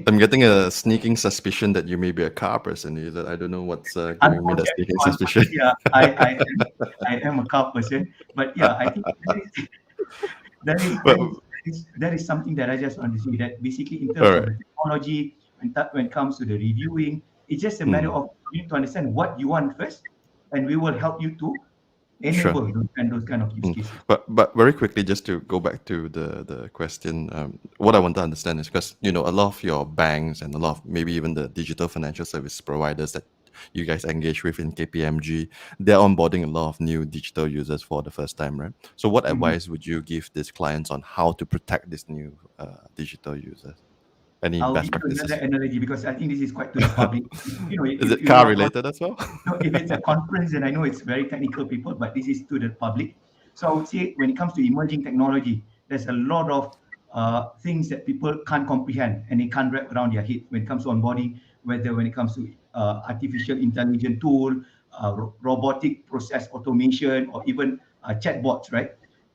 I'm getting a sneaking suspicion that you may be a car person. I don't know what's giving me that sneaking suspicion. Yeah, I am a car person, but yeah, I think that is something that I just want to say, that basically in terms of the technology, when it comes to the reviewing, it's just a matter of you need to understand what you want first, and we will help you to enable those kind of use cases. But very quickly, just to go back to the question, what I want to understand is because a lot of your banks and a lot of maybe even the digital financial service providers that you guys engage with in KPMG, they're onboarding a lot of new digital users for the first time, right? So what advice would you give these clients on how to protect these new digital users? Any best practices? I'll give you another analogy because I think this is quite to the public. Is it car related as well? If it's a conference, then I know it's very technical people, but this is to the public. So I would say when it comes to emerging technology, there's a lot of things that people can't comprehend and they can't wrap around their head when it comes to onboarding, whether when it comes to artificial intelligence tool, robotic process automation, or even chatbots, right?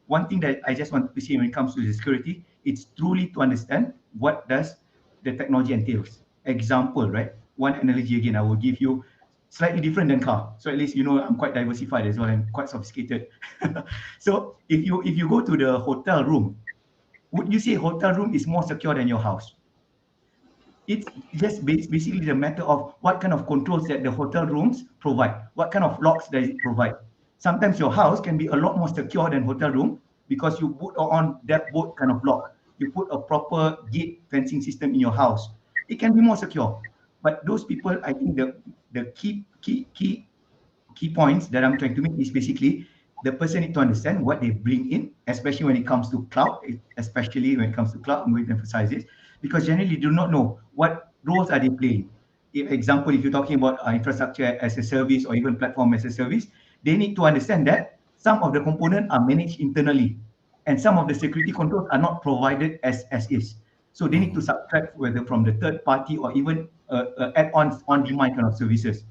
One thing that I just want to see when it comes to the security, it's truly to understand what does the technology entails. Example, right? One analogy again, I will give you slightly different than car. So at least I'm quite diversified as well and quite sophisticated. So if you go to the hotel room, would you say hotel room is more secure than your house? It's just basically the matter of what kind of controls that the hotel rooms provide, what kind of locks does it provide. Sometimes your house can be a lot more secure than hotel room because you put on that boat kind of lock. You put a proper gate fencing system in your house. It can be more secure. But those people, I think the key points that I'm trying to make is basically the person need to understand what they bring in, especially when it comes to cloud, I'm going to emphasize this, because generally do not know what roles are they playing. Example, if you're talking about infrastructure as a service or even platform as a service, they need to understand that some of the components are managed internally and some of the security controls are not provided as is. So they need to subtract whether from the third party or even add-ons on-demand kind of services.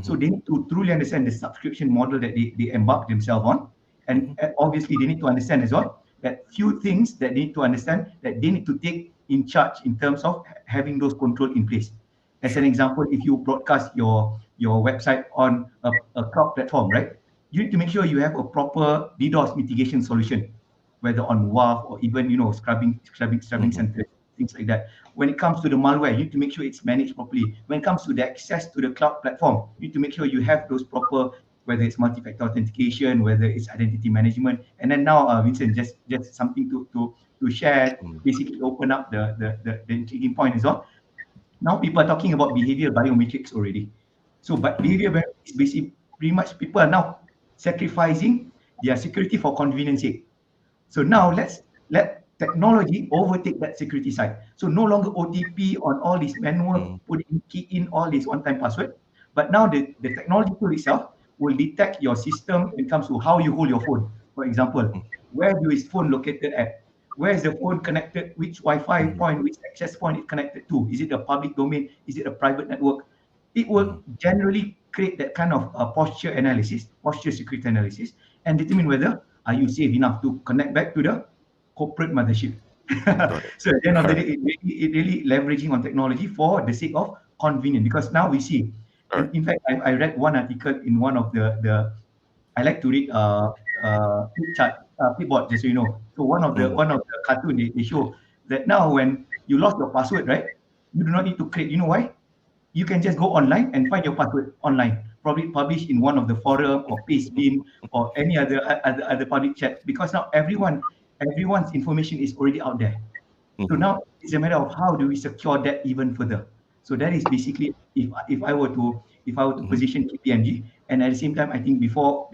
So they need to truly understand the subscription model that they embark themselves on. And obviously they need to understand as well that few things that they need to understand that they need to take in charge in terms of having those controls in place. As an example, if you broadcast your website on a cloud platform, right? You need to make sure you have a proper DDoS mitigation solution, whether on WAF or even scrubbing centers, things like that. When it comes to the malware, you need to make sure it's managed properly. When it comes to the access to the cloud platform, you need to make sure you have those proper, whether it's multi-factor authentication, whether it's identity management. And then now, Vincent, just something to share, basically open up the intriguing point as well. Now people are talking about behavior biometrics already. So, but behavior biometrics is basically pretty much people are now sacrificing their security for convenience sake. So now let's let technology overtake that security side. So no longer OTP on all this manual, key in all this one-time password, but now the technology tool itself will detect your system when it comes to how you hold your phone. For example, where is phone located at? Where is the phone connected? Which Wi-Fi point, which access point it connected to? Is it a public domain? Is it a private network? It will generally create that kind of posture security analysis, and determine whether are you safe enough to connect back to the corporate mothership. So at the end of the day, it really leveraging on technology for the sake of convenience, because now we see All right. And in fact, I read one article in one of the I like to read Flipboard, just so you know. So one of the cartoon they show that now when you lost your password, right? You do not need to create. You know why? You can just go online and find your password online, probably published in one of the forum or Pastebin or any other public chat, because now everyone's information is already out there. So Mhm. now it's a matter of how do we secure that even further. So that is basically if I were to Mhm. position KPMG, and at the same time, I think before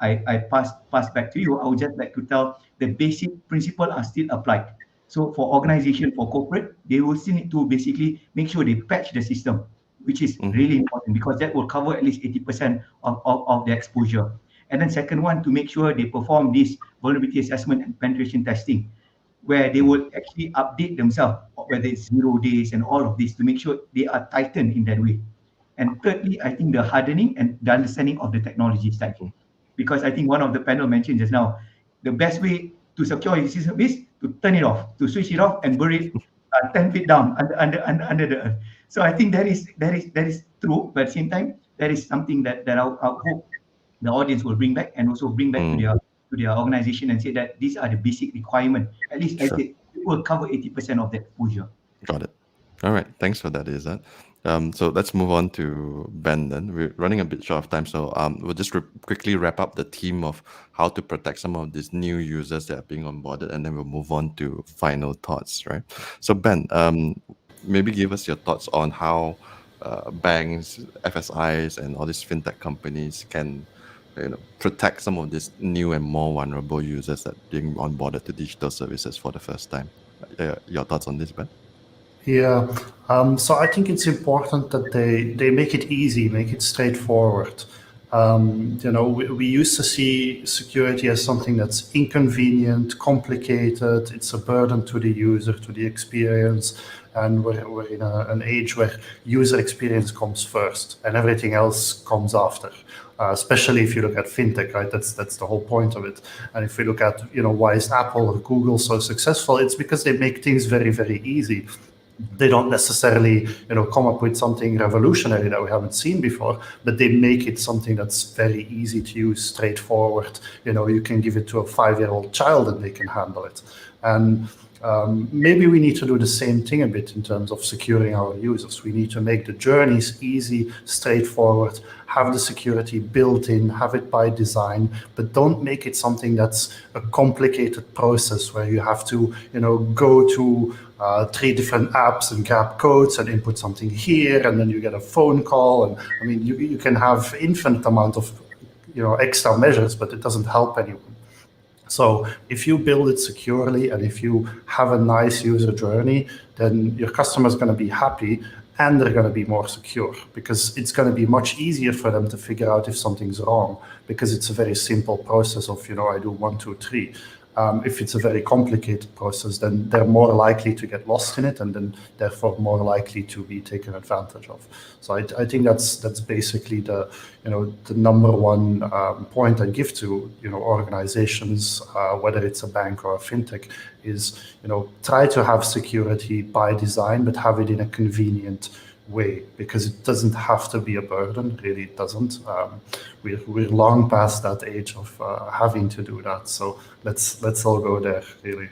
I pass back to you, I would just like to tell the basic principle are still applied. So for organization, for corporate, they will still need to basically make sure they patch the system, which is Mhm. really important because that will cover at least 80% of the exposure. And then second one, to make sure they perform this vulnerability assessment and penetration testing where they Mhm. will actually update themselves, whether it's 0 days and all of this to make sure they are tightened in that way. And thirdly, I think the hardening and the understanding of the technology stack. Mhm. Because I think one of the panel mentioned just now, the best way to secure your system is to turn it off, to switch it off and bury it 10 feet down under the earth. So I think that is true, but at the same time, that is something that I hope the audience will bring back and also bring back to Mm. their organization and say that these are the basic requirement. At least I Sure. say it will cover 80% of the exposure. Got it. All right. Thanks for that, Izzat. So let's move on to Ben then. We're running a bit short of time, so we'll just quickly wrap up the theme of how to protect some of these new users that are being onboarded, and then we'll move on to final thoughts, right? So Ben, maybe give us your thoughts on how banks, FSIs, and all these fintech companies can, protect some of these new and more vulnerable users that are being onboarded to digital services for the first time. Your thoughts on this, Ben? Yeah. So I think it's important that they make it easy, make it straightforward. We used to see security as something that's inconvenient, complicated. It's a burden to the user, to the experience. And we're in an age where user experience comes first and everything else comes after. Especially if you look at fintech, right? That's the whole point of it. And if we look at, why is Apple or Google so successful? It's because they make things very, very easy. They don't necessarily come up with something revolutionary that we haven't seen before, but they make it something that's very easy to use, straightforward. You can give it to a 5-year-old child and they can handle it. And maybe we need to do the same thing a bit in terms of securing our users. We need to make the journeys easy, straightforward, have the security built in, have it by design, but don't make it something that's a complicated process where you have to go to 3 different apps and grab codes and input something here, and then you get a phone call. And I mean, you can have infinite amount of extra measures, but it doesn't help anyone. So if you build it securely and if you have a nice user journey, then your customer is going to be happy and they're going to be more secure because it's going to be much easier for them to figure out if something's wrong because it's a very simple process of, I do 1, 2, 3. If it's a very complicated process, then they're more likely to get lost in it and then therefore more likely to be taken advantage of. So I think that's basically the number one point I give to organizations, whether it's a bank or a fintech, is try to have security by design, but have it in a convenient way because it doesn't have to be a burden. Really, it doesn't. We're long past that age of having to do that. So let's all go there. Really,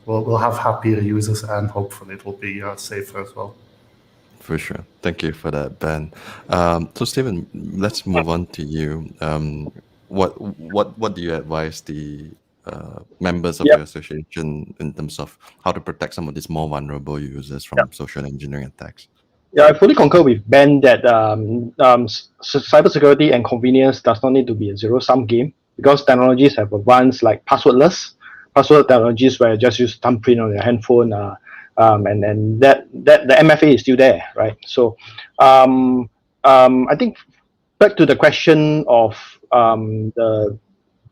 we'll have happier users and hopefully it will be safer as well. For sure. Thank you for that, Ben. So, Stephen, let's move on to you. What do you advise the members of Yeah. your association in terms of how to protect some of these more vulnerable users from social engineering attacks? Yeah, I fully concur with Ben that cybersecurity and convenience does not need to be a zero-sum game because technologies have advanced like password technologies where you just use thumbprint on your handphone, and that the MFA is still there, right? So, I think back to the question of the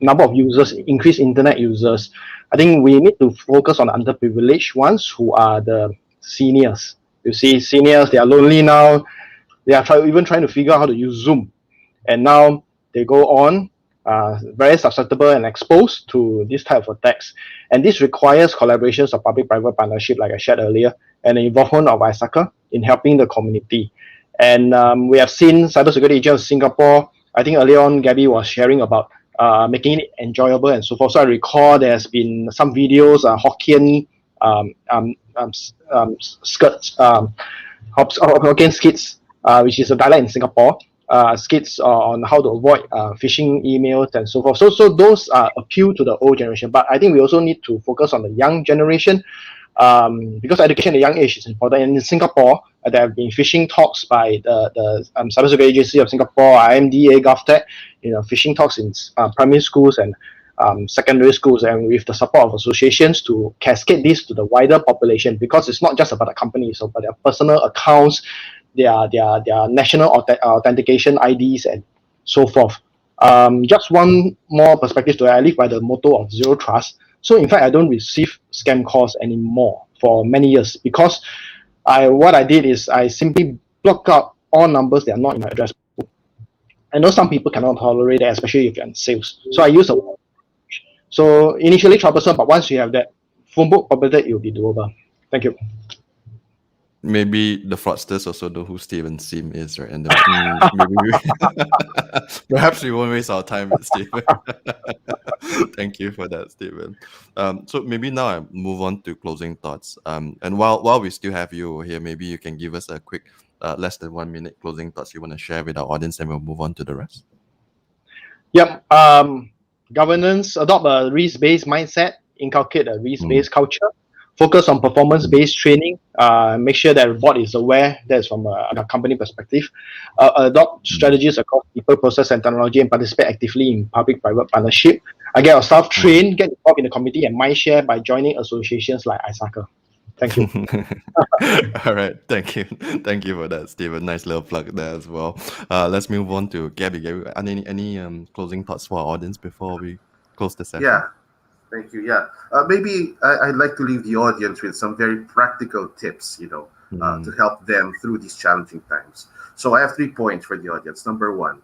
number of users, increased internet users, I think we need to focus on underprivileged ones who are the seniors. You see, seniors, they are lonely now. They are even trying to figure out how to use Zoom. And now they go on, very susceptible and exposed to this type of attacks. And this requires collaborations of public-private partnership, like I shared earlier, and the involvement of ISACA in helping the community. And we have seen cybersecurity agents of Singapore. I think earlier on, Gabby was sharing about making it enjoyable and so forth. So I recall there's been some videos, Hokkien skirts, Hokkien skits, which is a dialect in Singapore. Skits on how to avoid phishing emails and so forth. So those appeal to the old generation, but I think we also need to focus on the young generation, because education at a young age is important. And in Singapore, there have been phishing talks by the Cybersecurity Agency of Singapore, IMDA, GovTech, phishing talks in primary schools and secondary schools, and with the support of associations to cascade this to the wider population, because it's not just about the companies, so about their personal accounts, their national authentication IDs and so forth. Just one more perspective to it, I live by the motto of zero trust. So in fact, I don't receive scam calls anymore for many years, because what I did is I simply block out all numbers that are not in my address book. I know some people cannot tolerate that, especially if you're in sales. So I use a so initially troublesome, but once you have that phone book populated, it will be doable. Thank you. Maybe the fraudsters also know who Steven Sim is, right? And perhaps we won't waste our time with Steven. Thank you for that, Steven. So maybe now I move on to closing thoughts. And while we still have you here, maybe you can give us a quick, less than 1 minute closing thoughts you want to share with our audience, and we'll move on to the rest. Yep. Governance, adopt a risk-based mindset, inculcate a risk-based culture, focus on performance-based training, make sure that the board is aware, that's from a company perspective, adopt strategies across people, process, and technology, and participate actively in public-private partnership. Get your staff trained, get involved in the committee and mind share by joining associations like iSoccer. Thank you. All right. Thank you. Thank you for that, Steven. Nice little plug there as well. Let's move on to Gabby. Gabby, any closing thoughts for our audience before we close the session? Yeah. Thank you. Yeah. Maybe I'd like to leave the audience with some very practical tips, to help them through these challenging times. So I have 3 points for the audience. Number 1,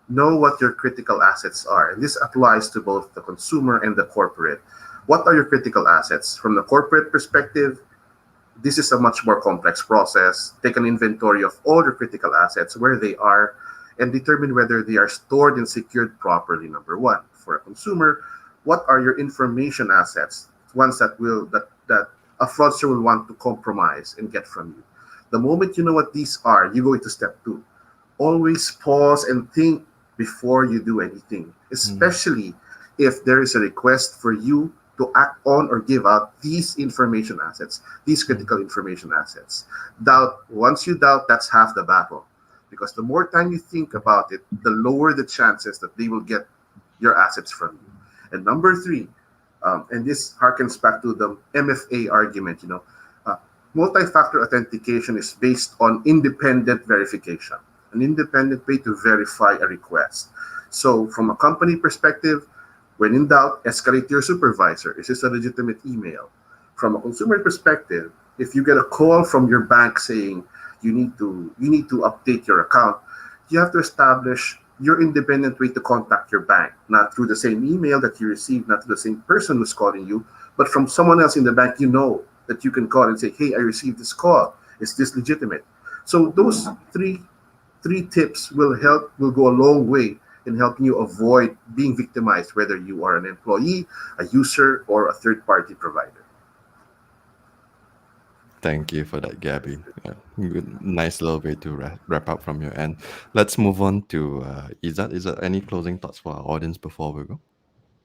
know what your critical assets are. And this applies to both the consumer and the corporate. What are your critical assets? From the corporate perspective, this is a much more complex process. Take an inventory of all your critical assets, where they are, and determine whether they are stored and secured properly, number 1. For a consumer, what are your information assets, ones that a fraudster will want to compromise and get from you? The moment you know what these are, you go into step 2. Always pause and think before you do anything, especially if there is a request for you to act on or give out these information assets, these critical information assets. Once you doubt, that's half the battle, because the more time you think about it, the lower the chances that they will get your assets from you. And number 3, and this harkens back to the MFA argument, multi-factor authentication is based on independent verification, an independent way to verify a request. So from a company perspective, when in doubt, escalate to your supervisor. Is this a legitimate email? From a consumer perspective, if you get a call from your bank saying you need to update your account, you have to establish your independent way to contact your bank, not through the same email that you received, not through the same person who's calling you, but from someone else in the bank that you can call and say, hey, I received this call. Is this legitimate? So those three tips will go a long way in helping you avoid being victimized, whether you are an employee, a user, or a third-party provider. Thank you for that, Gabby. Nice little way to wrap up from your end. Let's move on to Izzat. Is there any closing thoughts for our audience before we go?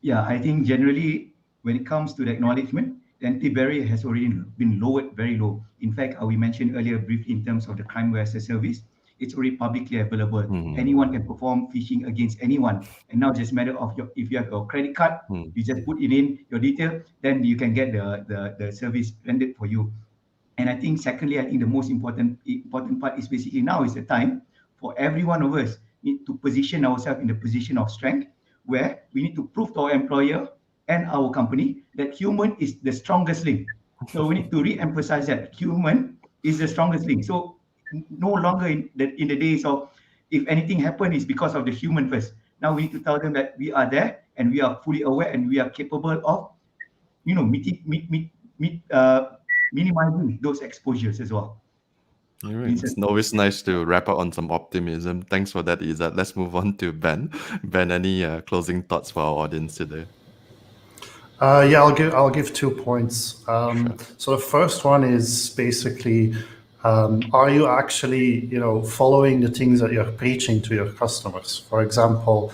Yeah, I think generally when it comes to the acknowledgement, the entry barrier has already been lowered very low. In fact, we mentioned earlier briefly in terms of the crime as a service, it's already publicly available. Anyone can perform phishing against anyone. And now just a matter of if you have your credit card, you just put it in your detail, then you can get the service rendered for you. And I think secondly, I think the most important part is basically now is the time for every one of us need to position ourselves in the position of strength, where we need to prove to our employer and our company that human is the strongest link. So we need to re-emphasize that human is the strongest link. So no longer in the days of if anything happened is because of the human first. Now we need to tell them that we are there and we are fully aware and we are capable of, minimizing those exposures as well. All right. It's Vincent. always nice to wrap up on some optimism. Thanks for that, Izzat. Let's move on to Ben. Ben, any closing thoughts for our audience today? Yeah, I'll give 2 points. Sure. So the first one is basically, are you actually following the things that you're preaching to your customers? For example,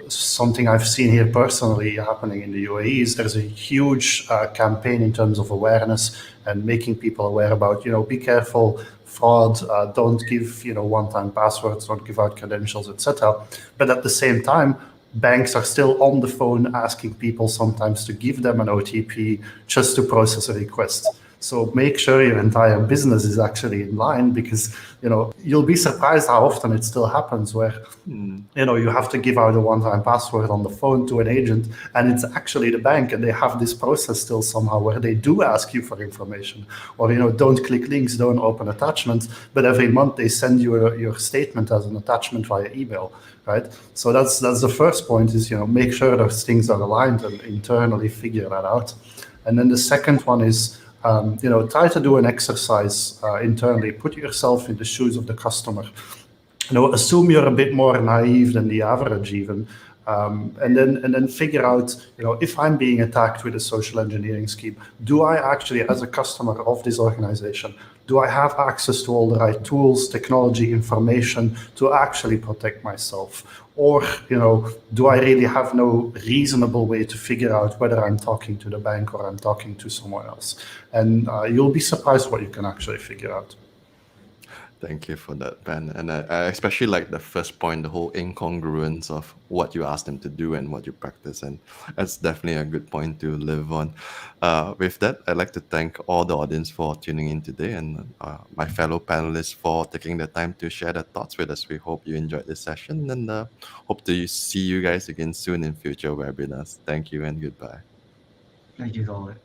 something I've seen here personally happening in the UAE is there's a huge campaign in terms of awareness and making people aware about be careful, fraud, don't give one-time passwords, don't give out credentials, etc. But at the same time, banks are still on the phone asking people sometimes to give them an OTP just to process a request. So make sure your entire business is actually in line, because you'll be surprised how often it still happens where you have to give out a one-time password on the phone to an agent, and it's actually the bank, and they have this process still somehow where they do ask you for information, or don't click links, don't open attachments, but every month they send you your statement as an attachment via email, right? So that's the first point, is make sure those things are aligned and internally figure that out. And then the second one is try to do an exercise internally. Put yourself in the shoes of the customer. Assume you're a bit more naive than the average even, and then figure out, if I'm being attacked with a social engineering scheme, do I actually, as a customer of this organization, do I have access to all the right tools, technology, information to actually protect myself? Or, do I really have no reasonable way to figure out whether I'm talking to the bank or I'm talking to someone else? And you'll be surprised what you can actually figure out. Thank you for that, Ben. And I especially like the first point, the whole incongruence of what you ask them to do and what you practice. And that's definitely a good point to live on. With that, I'd like to thank all the audience for tuning in today, and my fellow panelists for taking the time to share their thoughts with us. We hope you enjoyed this session, and hope to see you guys again soon in future webinars. Thank you and goodbye. Thank you, Robert.